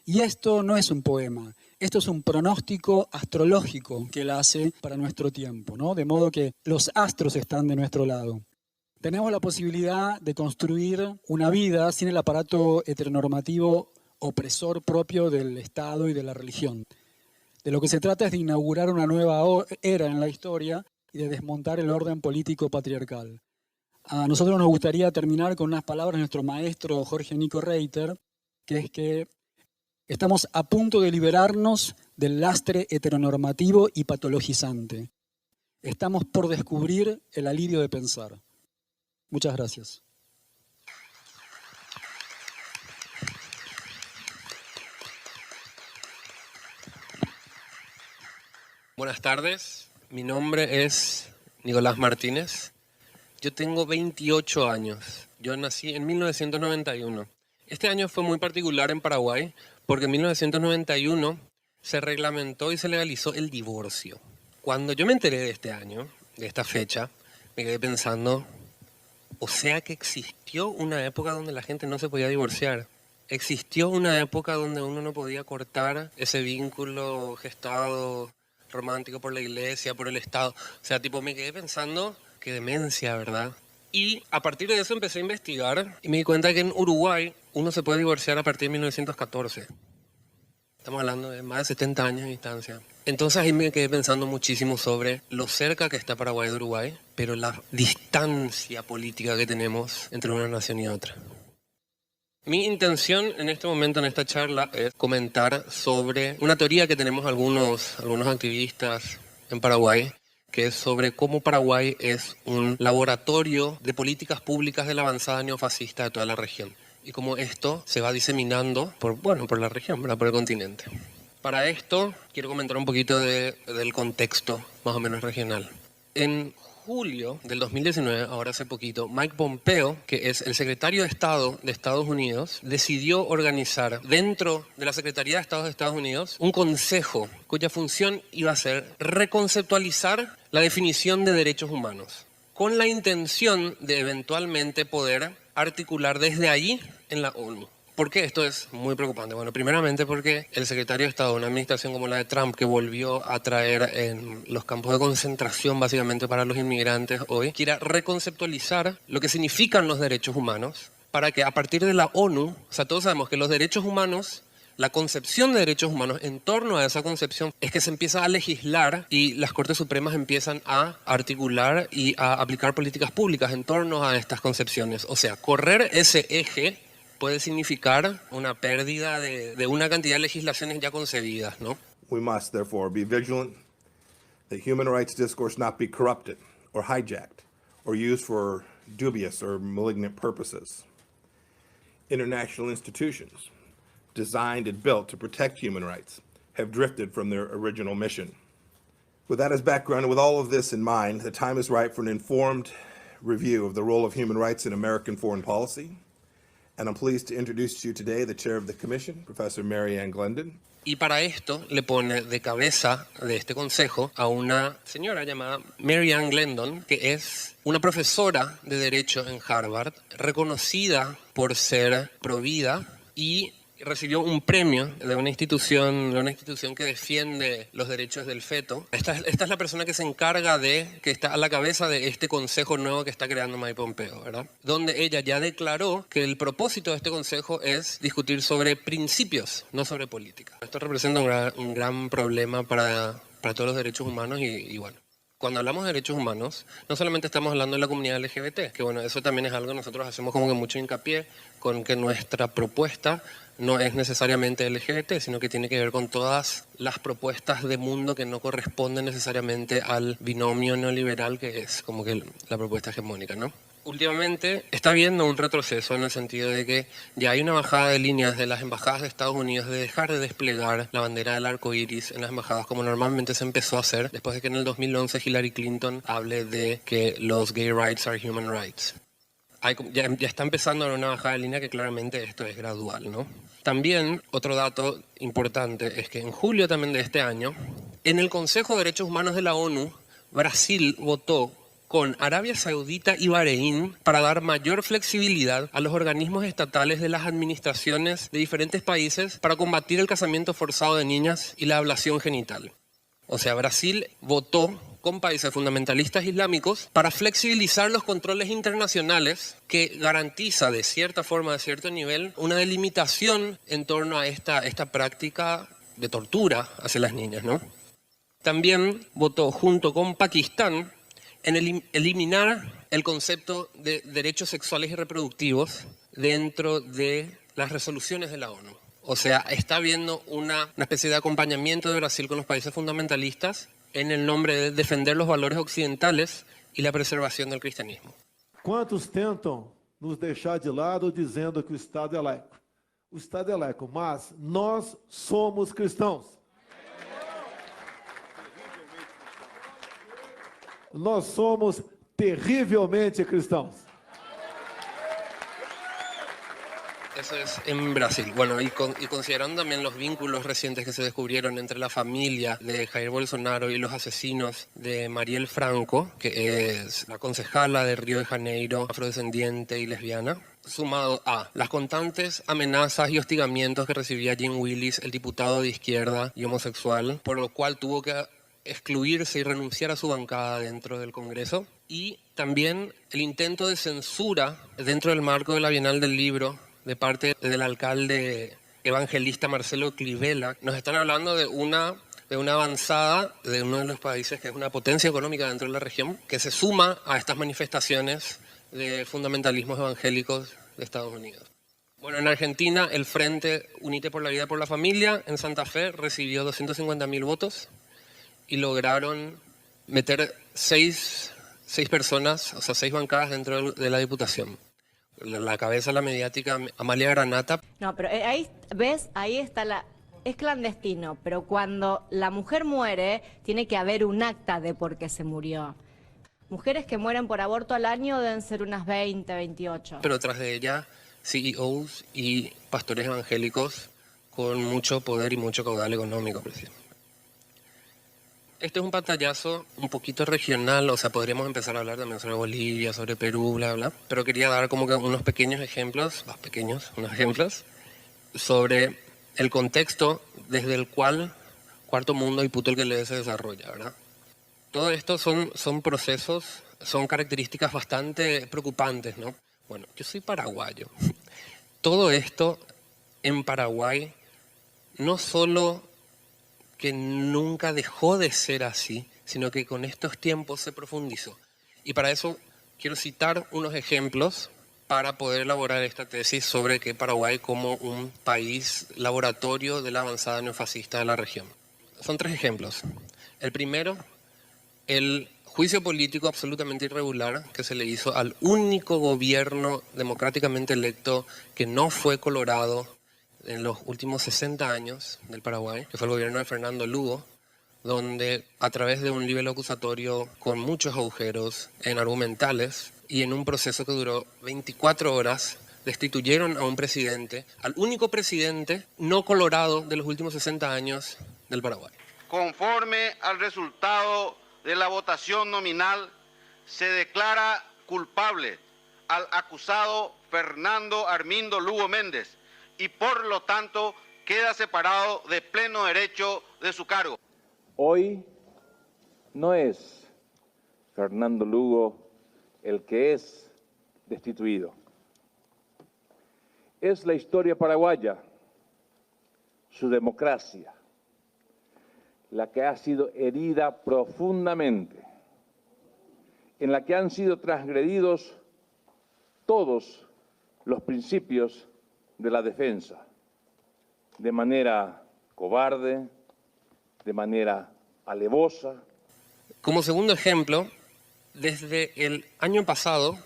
Y esto no es un poema, esto es un pronóstico astrológico que él hace para nuestro tiempo, ¿no? De modo que los astros están de nuestro lado. Tenemos la posibilidad de construir una vida sin el aparato heteronormativo opresor propio del Estado y de la religión. De lo que se trata es de inaugurar una nueva era en la historia y de desmontar el orden político patriarcal. A nosotros nos gustaría terminar con unas palabras de nuestro maestro Jorge Nico Reiter, que es que estamos a punto de liberarnos del lastre heteronormativo y patologizante. Estamos por descubrir el alivio de pensar. Muchas gracias. Buenas tardes, mi nombre es Nicolás Martínez. Yo tengo 28 años. Yo nací en 1991. Este año fue muy particular en Paraguay porque en 1991 se reglamentó y se legalizó el divorcio. Cuando yo me enteré de este año, de esta fecha, me quedé pensando, o sea que existió una época donde la gente no se podía divorciar. Existió una época donde uno no podía cortar ese vínculo gestado romántico por la iglesia, por el Estado. O sea, tipo, me quedé pensando, qué demencia, ¿verdad? Y a partir de eso empecé a investigar y me di cuenta que en Uruguay uno se puede divorciar a partir de 1914. Estamos hablando de más de 70 años de distancia. Entonces ahí me quedé pensando muchísimo sobre lo cerca que está Paraguay de Uruguay, pero la distancia política que tenemos entre una nación y otra. Mi intención en este momento, en esta charla, es comentar sobre una teoría que tenemos algunos activistas en Paraguay, que es sobre cómo Paraguay es un laboratorio de políticas públicas de la avanzada neofascista de toda la región. Y cómo esto se va diseminando por la región, por el continente. Para esto, quiero comentar un poquito del contexto más o menos regional. En julio del 2019, ahora hace poquito, Mike Pompeo, que es el secretario de Estado de Estados Unidos, decidió organizar dentro de la Secretaría de Estado de Estados Unidos un consejo cuya función iba a ser reconceptualizar la definición de derechos humanos, con la intención de eventualmente poder articular desde allí en la ONU. ¿Por qué esto es muy preocupante? Bueno, primeramente porque el secretario de Estado de una administración como la de Trump, que volvió a traer en los campos de concentración básicamente para los inmigrantes hoy, quiera reconceptualizar lo que significan los derechos humanos para que a partir de la ONU, o sea, todos sabemos que los derechos humanos, la concepción de derechos humanos en torno a esa concepción es que se empieza a legislar y las Cortes Supremas empiezan a articular y a aplicar políticas públicas en torno a estas concepciones. O sea, correr ese eje puede significar una pérdida de una cantidad de legislaciones ya concebidas, ¿no? We must, therefore, be vigilant that human rights discourse not be corrupted or hijacked or used for dubious or malignant purposes. International institutions designed and built to protect human rights have drifted from their original mission. With that as background and with all of this in mind, the time is right for an informed review of the role of human rights in American foreign policy. And I'm pleased to introduce to you today the chair of the commission, Professor Mary Ann Glendon. Y para esto le pone de cabeza de este consejo a una señora llamada Mary Ann Glendon, que es una profesora de Derecho en Harvard, reconocida por ser provida y recibió un premio de una institución que defiende los derechos del feto. Esta es la persona que se encarga que está a la cabeza de este consejo nuevo que está creando Mike Pompeo, ¿verdad? Donde ella ya declaró que el propósito de este consejo es discutir sobre principios, no sobre política. Esto representa un gran problema para todos los derechos humanos y bueno. Cuando hablamos de derechos humanos, no solamente estamos hablando de la comunidad LGBT, que bueno, eso también es algo que nosotros hacemos como que mucho hincapié con que nuestra propuesta no es necesariamente LGBT, sino que tiene que ver con todas las propuestas de mundo que no corresponden necesariamente al binomio neoliberal que es como que la propuesta hegemónica, ¿no? Últimamente está habiendo un retroceso en el sentido de que ya hay una bajada de líneas de las embajadas de Estados Unidos de dejar de desplegar la bandera del arco iris en las embajadas como normalmente se empezó a hacer después de que en el 2011 Hillary Clinton hable de que los gay rights are human rights. Ya está empezando a haber una bajada de línea que claramente esto es gradual, ¿no? También otro dato importante es que en julio también de este año, en el Consejo de Derechos Humanos de la ONU, Brasil votó con Arabia Saudita y Bahrein para dar mayor flexibilidad a los organismos estatales de las administraciones de diferentes países para combatir el casamiento forzado de niñas y la ablación genital. O sea, Brasil votó con países fundamentalistas islámicos para flexibilizar los controles internacionales que garantiza de cierta forma, de cierto nivel, una delimitación en torno a esta práctica de tortura hacia las niñas, ¿no? También votó junto con Pakistán en eliminar el concepto de derechos sexuales y reproductivos dentro de las resoluciones de la ONU. O sea, está habiendo una especie de acompañamiento de Brasil con los países fundamentalistas en el nombre de defender los valores occidentales y la preservación del cristianismo. Quantos tentam nos deixar de lado dizendo que o Estado é laico? O Estado é laico, mas nós somos cristãos. Nós somos terrivelmente cristãos. Eso es en Brasil. Bueno, y considerando también los vínculos recientes que se descubrieron entre la familia de Jair Bolsonaro y los asesinos de Marielle Franco, que es la concejala de Río de Janeiro, afrodescendiente y lesbiana, sumado a las constantes amenazas y hostigamientos que recibía Jim Willis, el diputado de izquierda y homosexual, por lo cual tuvo que excluirse y renunciar a su bancada dentro del Congreso, y también el intento de censura dentro del marco de la Bienal del Libro de parte del alcalde evangelista Marcelo Clivela. Nos están hablando de una avanzada de uno de los países que es una potencia económica dentro de la región, que se suma a estas manifestaciones de fundamentalismos evangélicos de Estados Unidos. Bueno, en Argentina, el Frente Unite por la Vida y por la Familia en Santa Fe recibió 250.000 votos y lograron meter seis personas, o sea, 6 bancadas dentro de la Diputación. La cabeza, la mediática, Amalia Granata. No, pero ahí, ¿ves? Ahí está es clandestino, pero cuando la mujer muere, tiene que haber un acta de por qué se murió. Mujeres que mueren por aborto al año deben ser unas 20, 28. Pero tras de ella, CEOs y pastores evangélicos con mucho poder y mucho caudal económico, presidente. Este es un pantallazo un poquito regional, o sea, podríamos empezar a hablar también sobre Bolivia, sobre Perú, bla, bla, pero quería dar como que unos ejemplos sobre el contexto desde el cual Cuarto Mundo y Puto el que lee se desarrolla, ¿verdad? Todo esto son procesos, son características bastante preocupantes, ¿no? Bueno, yo soy paraguayo. Todo esto en Paraguay no solo que nunca dejó de ser así, sino que con estos tiempos se profundizó. Y para eso quiero citar unos ejemplos para poder elaborar esta tesis sobre que Paraguay como un país laboratorio de la avanzada neofascista de la región. Son 3 ejemplos. El primero, el juicio político absolutamente irregular que se le hizo al único gobierno democráticamente electo que no fue colorado en los últimos 60 años del Paraguay, que fue el gobierno de Fernando Lugo, donde a través de un libelo acusatorio con muchos agujeros en argumentales y en un proceso que duró 24 horas, destituyeron a un presidente, al único presidente no colorado de los últimos 60 años del Paraguay. Conforme al resultado de la votación nominal, se declara culpable al acusado Fernando Armindo Lugo Méndez, y por lo tanto queda separado de pleno derecho de su cargo. Hoy no es Fernando Lugo el que es destituido. Es la historia paraguaya, su democracia, la que ha sido herida profundamente, en la que han sido transgredidos todos los principios de la defensa, de manera cobarde, de manera alevosa. Como segundo ejemplo, desde el año pasado,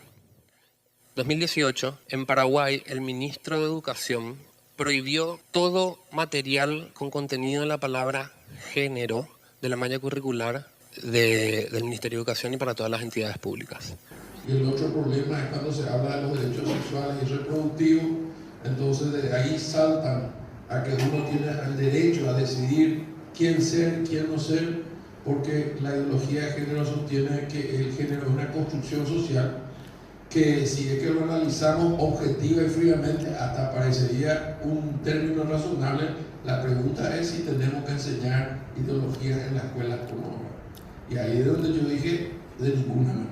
2018, en Paraguay, el ministro de Educación prohibió todo material con contenido en la palabra género de la malla curricular del Ministerio de Educación y para todas las entidades públicas. Y el otro problema es cuando se habla de los derechos sexuales y reproductivos. Entonces de ahí saltan a que uno tiene el derecho a decidir quién ser, quién no ser, porque la ideología de género sostiene que el género es una construcción social que si es que lo analizamos objetiva y fríamente hasta parecería un término razonable. La pregunta es si tenemos que enseñar ideologías en las escuelas o no. Y ahí es donde yo dije, de ninguna manera.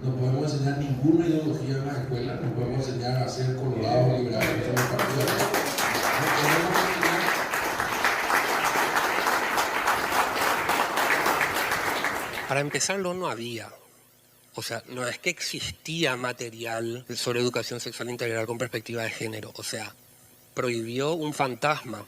No podemos enseñar ninguna ideología en las escuelas, no podemos enseñar a ser colorados, liberales, no podemos enseñar. Para empezarlo no había. O sea, no es que existía material sobre educación sexual integral con perspectiva de género. O sea, prohibió un fantasma.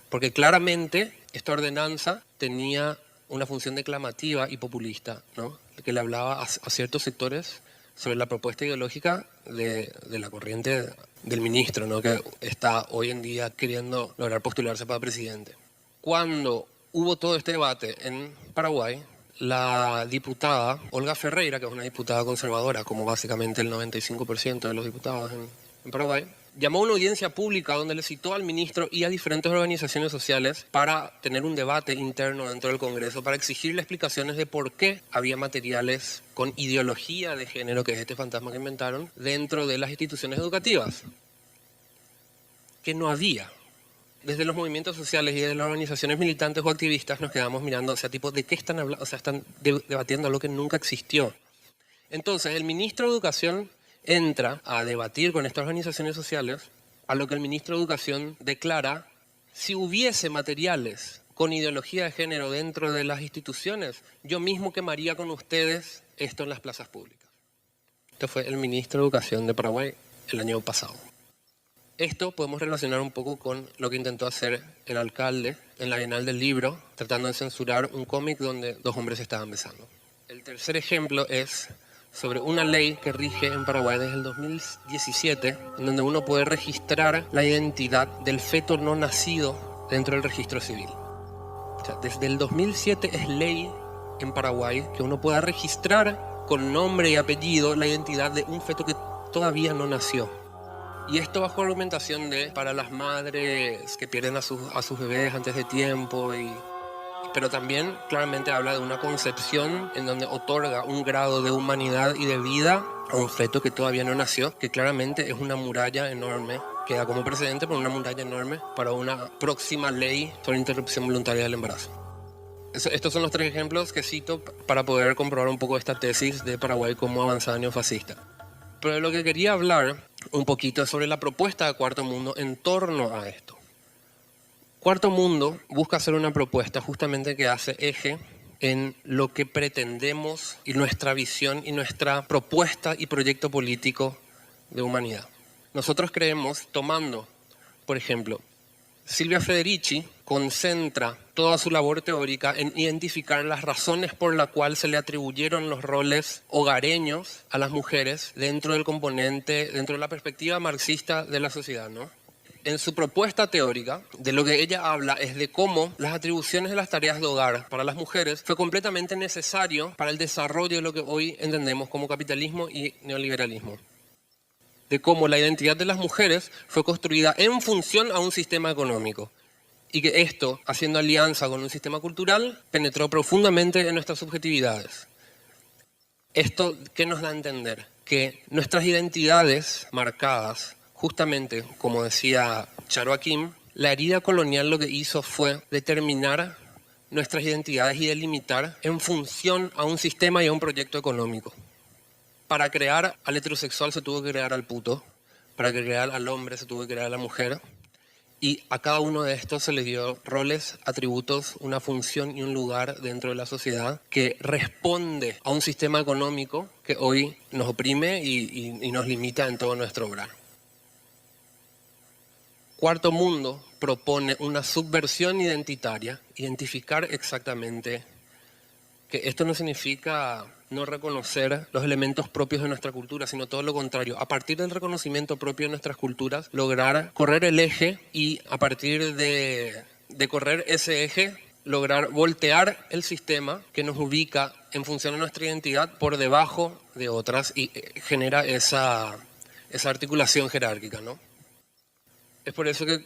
Porque claramente esta ordenanza tenía una función declamativa y populista, ¿no? Que le hablaba a ciertos sectores sobre la propuesta ideológica de la corriente del ministro, ¿no? Que está hoy en día queriendo lograr postularse para presidente. Cuando hubo todo este debate en Paraguay, la diputada Olga Ferreira, que es una diputada conservadora, como básicamente el 95% de los diputados en Paraguay, llamó a una audiencia pública donde le citó al ministro y a diferentes organizaciones sociales para tener un debate interno dentro del Congreso, para exigirle explicaciones de por qué había materiales con ideología de género, que es este fantasma que inventaron, dentro de las instituciones educativas. Que no había. Desde los movimientos sociales y de las organizaciones militantes o activistas nos quedamos mirando, o sea, tipo, ¿de qué están hablando? O sea, están debatiendo algo que nunca existió. Entonces, el ministro de Educación entra a debatir con estas organizaciones sociales, a lo que el ministro de Educación declara: si hubiese materiales con ideología de género dentro de las instituciones, yo mismo quemaría con ustedes esto en las plazas públicas. Este fue el ministro de Educación de Paraguay el año pasado. Esto podemos relacionar un poco con lo que intentó hacer el alcalde en la Bienal del Libro, tratando de censurar un cómic donde dos hombres se estaban besando. El tercer ejemplo es sobre una ley que rige en Paraguay desde el 2017, en donde uno puede registrar la identidad del feto no nacido dentro del registro civil. O sea, desde el 2007 es ley en Paraguay que uno pueda registrar con nombre y apellido la identidad de un feto que todavía no nació. Y esto bajo argumentación de para las madres que pierden a sus bebés antes de tiempo, pero también claramente habla de una concepción en donde otorga un grado de humanidad y de vida a un feto que todavía no nació, que claramente es una muralla enorme, queda como precedente por una muralla enorme para una próxima ley sobre interrupción voluntaria del embarazo. Estos son los tres ejemplos que cito para poder comprobar un poco esta tesis de Paraguay como avanzada neofascista. Pero de lo que quería hablar un poquito es sobre la propuesta de Cuarto Mundo en torno a esto. Cuarto Mundo busca hacer una propuesta justamente que hace eje en lo que pretendemos y nuestra visión y nuestra propuesta y proyecto político de humanidad. Nosotros creemos, tomando, por ejemplo, Silvia Federici concentra toda su labor teórica en identificar las razones por las cuales se le atribuyeron los roles hogareños a las mujeres dentro del componente, dentro de la perspectiva marxista de la sociedad, ¿no? En su propuesta teórica, de lo que ella habla es de cómo las atribuciones de las tareas de hogar para las mujeres fue completamente necesario para el desarrollo de lo que hoy entendemos como capitalismo y neoliberalismo. De cómo la identidad de las mujeres fue construida en función a un sistema económico y que esto, haciendo alianza con un sistema cultural, penetró profundamente en nuestras subjetividades. ¿Esto qué nos da a entender? Que nuestras identidades marcadas, justamente, como decía Charo Hakim, la herida colonial lo que hizo fue determinar nuestras identidades y delimitar en función a un sistema y a un proyecto económico. Para crear al heterosexual se tuvo que crear al puto, para crear al hombre se tuvo que crear a la mujer, y a cada uno de estos se le dio roles, atributos, una función y un lugar dentro de la sociedad que responde a un sistema económico que hoy nos oprime y nos limita en todo nuestro obrar. Cuarto Mundo propone una subversión identitaria, identificar exactamente que esto no significa no reconocer los elementos propios de nuestra cultura, sino todo lo contrario. A partir del reconocimiento propio de nuestras culturas, lograr correr el eje y a partir de correr ese eje, lograr voltear el sistema que nos ubica en función de nuestra identidad por debajo de otras y genera esa articulación jerárquica, ¿no? Es por eso que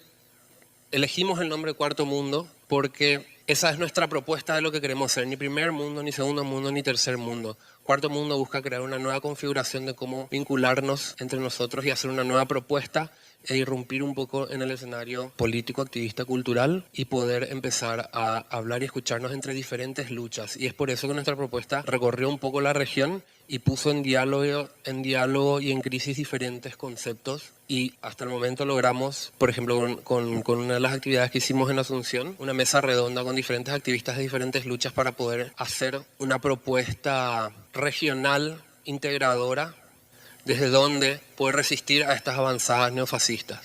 elegimos el nombre Cuarto Mundo, porque esa es nuestra propuesta de lo que queremos ser. Ni primer mundo, ni segundo mundo, ni tercer mundo. Cuarto Mundo busca crear una nueva configuración de cómo vincularnos entre nosotros y hacer una nueva propuesta e irrumpir un poco en el escenario político, activista, cultural y poder empezar a hablar y escucharnos entre diferentes luchas. Y es por eso que nuestra propuesta recorrió un poco la región y puso en diálogo y en crisis diferentes conceptos. Y hasta el momento logramos, por ejemplo, con una de las actividades que hicimos en Asunción, una mesa redonda con diferentes activistas de diferentes luchas para poder hacer una propuesta regional integradora desde donde poder resistir a estas avanzadas neofascistas.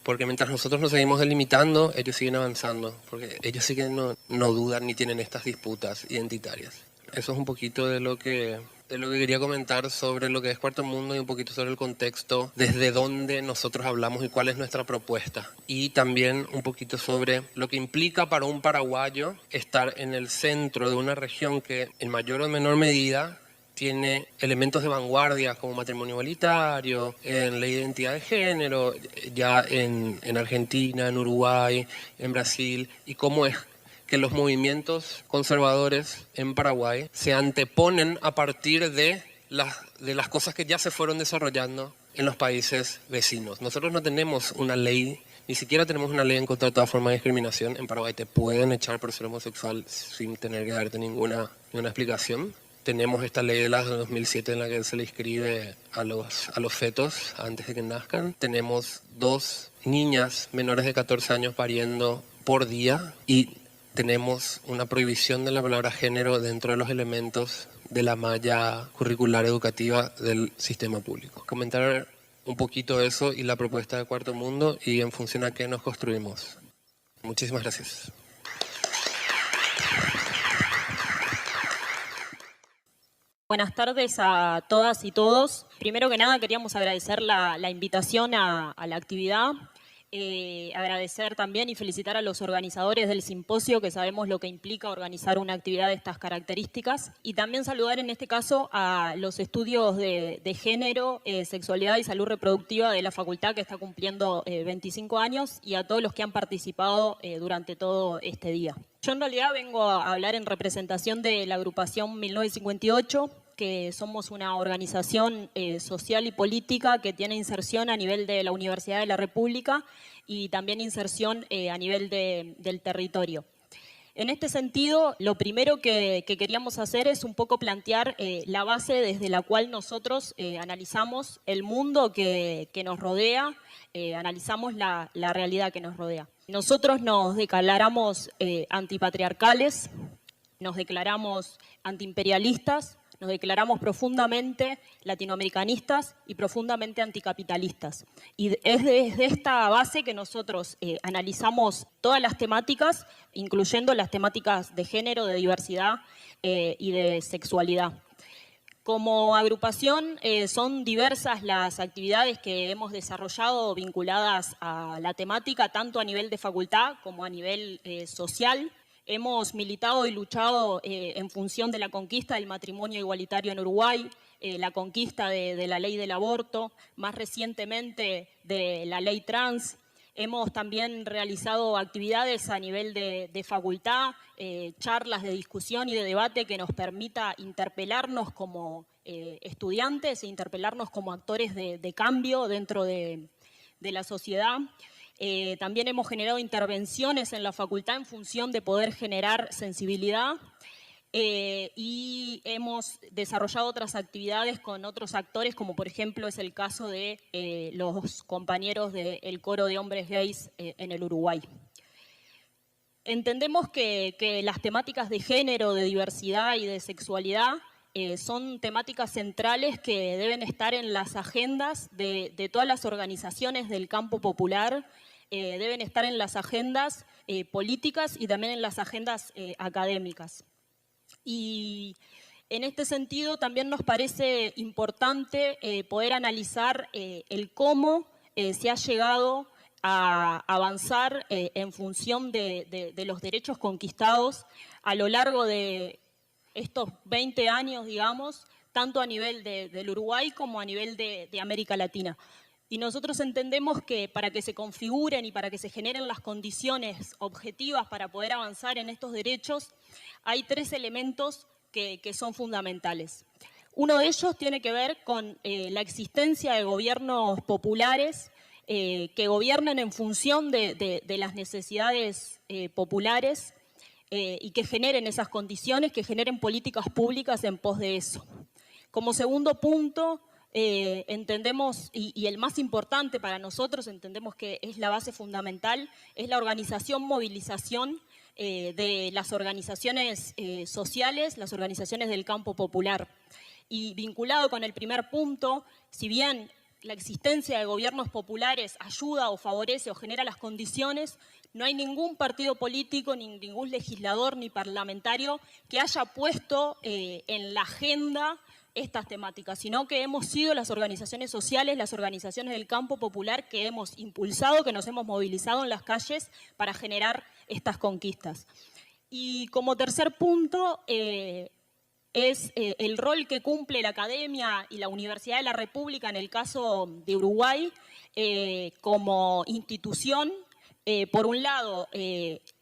Porque mientras nosotros nos seguimos delimitando, ellos siguen avanzando, porque ellos sí que no dudan ni tienen estas disputas identitarias. Eso es un poquito de lo que quería comentar sobre lo que es Cuarto Mundo y un poquito sobre el contexto, desde dónde nosotros hablamos y cuál es nuestra propuesta. Y también un poquito sobre lo que implica para un paraguayo estar en el centro de una región que en mayor o menor medida tiene elementos de vanguardia como matrimonio igualitario, en la identidad de género, ya en Argentina, en Uruguay, en Brasil, y cómo es que los movimientos conservadores en Paraguay se anteponen a partir de las cosas que ya se fueron desarrollando en los países vecinos. Nosotros no tenemos una ley, ni siquiera tenemos una ley en contra de toda forma de discriminación. En Paraguay te pueden echar por ser homosexual sin tener que darte ninguna explicación. Tenemos esta ley de la 2007 en la que se le inscribe a los fetos antes de que nazcan. Tenemos 2 niñas menores de 14 años pariendo por día y tenemos una prohibición de la palabra género dentro de los elementos de la malla curricular educativa del sistema público. Comentar un poquito eso y la propuesta de Cuarto Mundo y en función a qué nos construimos. Muchísimas gracias. Buenas tardes a todas y todos. Primero que nada queríamos agradecer la invitación a la actividad. Agradecer también y felicitar a los organizadores del simposio, que sabemos lo que implica organizar una actividad de estas características, y también saludar en este caso a los estudios de género, sexualidad y salud reproductiva de la facultad, que está cumpliendo 25 años, y a todos los que han participado durante todo este día. Yo en realidad vengo a hablar en representación de la agrupación 1958, que somos una organización social y política que tiene inserción a nivel de la Universidad de la República y también inserción a nivel del territorio. En este sentido, lo primero que queríamos hacer es un poco plantear la base desde la cual nosotros analizamos el mundo que nos rodea, analizamos la realidad que nos rodea. Nosotros nos declaramos antipatriarcales, nos declaramos antiimperialistas, nos declaramos profundamente latinoamericanistas y profundamente anticapitalistas. Y es desde esta base que nosotros analizamos todas las temáticas, incluyendo las temáticas de género, de diversidad y de sexualidad. Como agrupación son diversas las actividades que hemos desarrollado vinculadas a la temática, tanto a nivel de facultad como a nivel social. Hemos militado y luchado en función de la conquista del matrimonio igualitario en Uruguay, la conquista de la ley del aborto, más recientemente de la ley trans. Hemos también realizado actividades a nivel de facultad, charlas de discusión y de debate que nos permita interpelarnos como estudiantes e interpelarnos como actores de cambio dentro de la sociedad. También hemos generado intervenciones en la facultad en función de poder generar sensibilidad y hemos desarrollado otras actividades con otros actores, como por ejemplo es el caso de los compañeros del coro de hombres gays en el Uruguay. Entendemos que las temáticas de género, de diversidad y de sexualidad son temáticas centrales que deben estar en las agendas de todas las organizaciones del campo popular, deben estar en las agendas políticas y también en las agendas académicas. Y en este sentido también nos parece importante poder analizar el cómo se ha llegado a avanzar en función de los derechos conquistados a lo largo de estos 20 años, digamos, tanto a nivel del Uruguay como a nivel de América Latina. Y nosotros entendemos que para que se configuren y para que se generen las condiciones objetivas para poder avanzar en estos derechos, hay 3 elementos que son fundamentales. Uno de ellos tiene que ver con la existencia de gobiernos populares que gobiernen en función de las necesidades populares y que generen esas condiciones, que generen políticas públicas en pos de eso. Como segundo punto, entendemos, y el más importante para nosotros, entendemos que es la base fundamental, es la organización, movilización de las organizaciones sociales, las organizaciones del campo popular. Y vinculado con el primer punto, si bien la existencia de gobiernos populares ayuda o favorece o genera las condiciones, no hay ningún partido político, ni ningún legislador, ni parlamentario que haya puesto en la agenda estas temáticas, sino que hemos sido las organizaciones sociales, las organizaciones del campo popular que hemos impulsado, que nos hemos movilizado en las calles para generar estas conquistas. Y como tercer punto, es el rol que cumple la Academia y la Universidad de la República en el caso de Uruguay como institución, por un lado,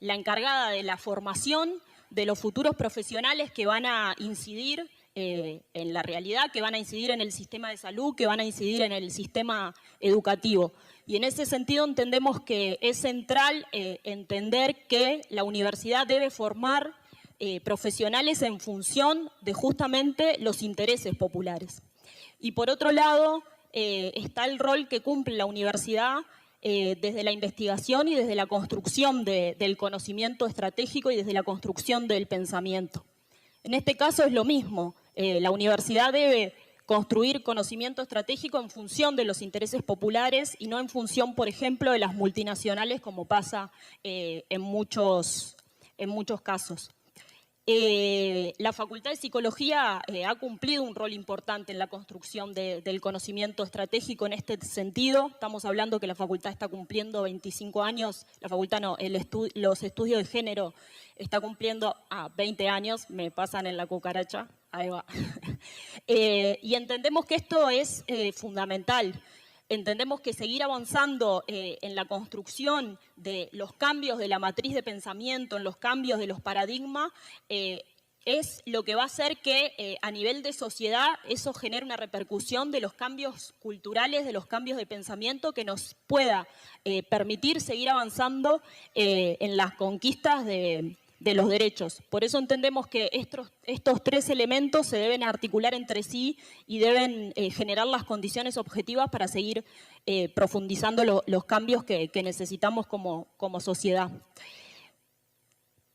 la encargada de la formación de los futuros profesionales que van a incidir en la realidad, que van a incidir en el sistema de salud, que van a incidir en el sistema educativo. Y en ese sentido entendemos que es central entender que la universidad debe formar profesionales en función de justamente los intereses populares. Y por otro lado, está el rol que cumple la universidad desde la investigación y desde la construcción del conocimiento estratégico y desde la construcción del pensamiento. En este caso es lo mismo. La universidad debe construir conocimiento estratégico en función de los intereses populares y no en función, por ejemplo, de las multinacionales, como pasa en muchos casos. La Facultad de Psicología ha cumplido un rol importante en la construcción del conocimiento estratégico en este sentido. Estamos hablando que la facultad está cumpliendo 25 años, la facultad no, los estudios de género está cumpliendo 20 años, me pasan en la cucaracha, ahí va. Y entendemos que esto es fundamental. Entendemos que seguir avanzando en la construcción de los cambios de la matriz de pensamiento, en los cambios de los paradigmas, es lo que va a hacer que a nivel de sociedad eso genere una repercusión de los cambios culturales, de los cambios de pensamiento que nos pueda permitir seguir avanzando en las conquistas de los derechos. Por eso entendemos que estos tres elementos se deben articular entre sí y deben generar las condiciones objetivas para seguir profundizando los cambios que necesitamos como sociedad.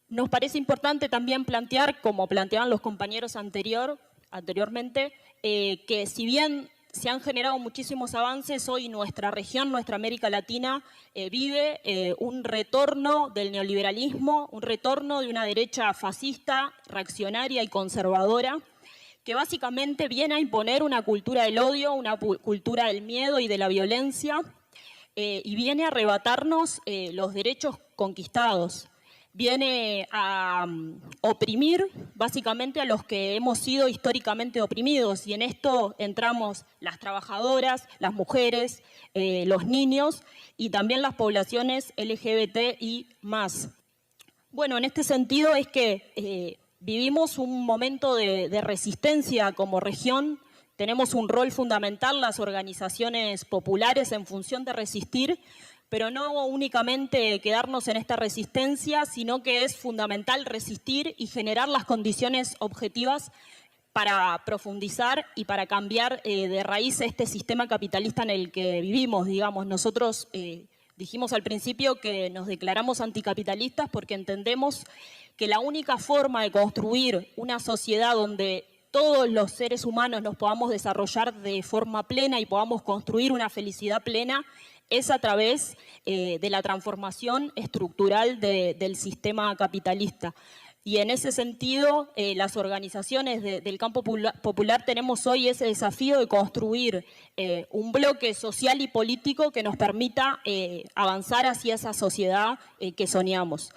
Nos parece importante también plantear, como planteaban los compañeros anteriormente, que si bien se han generado muchísimos avances, hoy nuestra región, nuestra América Latina, vive un retorno del neoliberalismo, un retorno de una derecha fascista, reaccionaria y conservadora, que básicamente viene a imponer una cultura del odio, una cultura del miedo y de la violencia, y viene a arrebatarnos los derechos conquistados. Viene a oprimir básicamente a los que hemos sido históricamente oprimidos, y en esto entramos las trabajadoras, las mujeres, los niños y también las poblaciones LGBT y más. Bueno, en este sentido es que vivimos un momento de resistencia como región. Tenemos un rol fundamental las organizaciones populares en función de resistir, pero no únicamente quedarnos en esta resistencia, sino que es fundamental resistir y generar las condiciones objetivas para profundizar y para cambiar de raíz este sistema capitalista en el que vivimos. Digamos, nosotros dijimos al principio que nos declaramos anticapitalistas porque entendemos que la única forma de construir una sociedad donde todos los seres humanos nos podamos desarrollar de forma plena y podamos construir una felicidad plena es a través de la transformación estructural del sistema capitalista. Y en ese sentido, las organizaciones del campo popular tenemos hoy ese desafío de construir un bloque social y político que nos permita avanzar hacia esa sociedad que soñamos.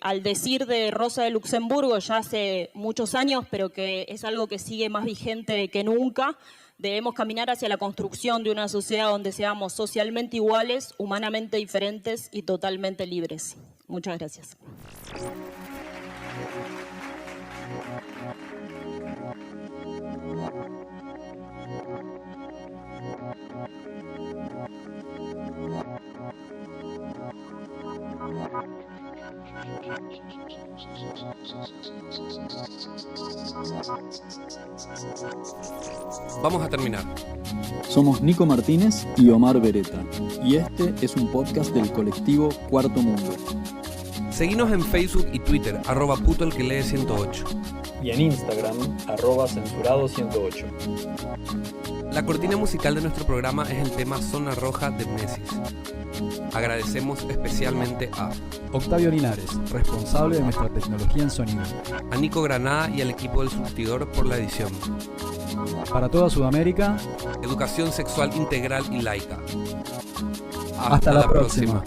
Al decir de Rosa de Luxemburgo ya hace muchos años, pero que es algo que sigue más vigente que nunca, debemos caminar hacia la construcción de una sociedad donde seamos socialmente iguales, humanamente diferentes y totalmente libres. Muchas gracias. Vamos a terminar. Somos Nico Martínez y Omar Beretta, y este es un podcast del colectivo Cuarto Mundo. Seguinos en Facebook y Twitter, @putoelquelee108. Y en Instagram, @censurado108. La cortina musical de nuestro programa es el tema Zona Roja de Mnesis. Agradecemos especialmente a Octavio Linares, responsable de nuestra tecnología en sonido. A Nico Granada y al equipo del Surtidor por la edición. Para toda Sudamérica, educación sexual integral y laica. Hasta la próxima.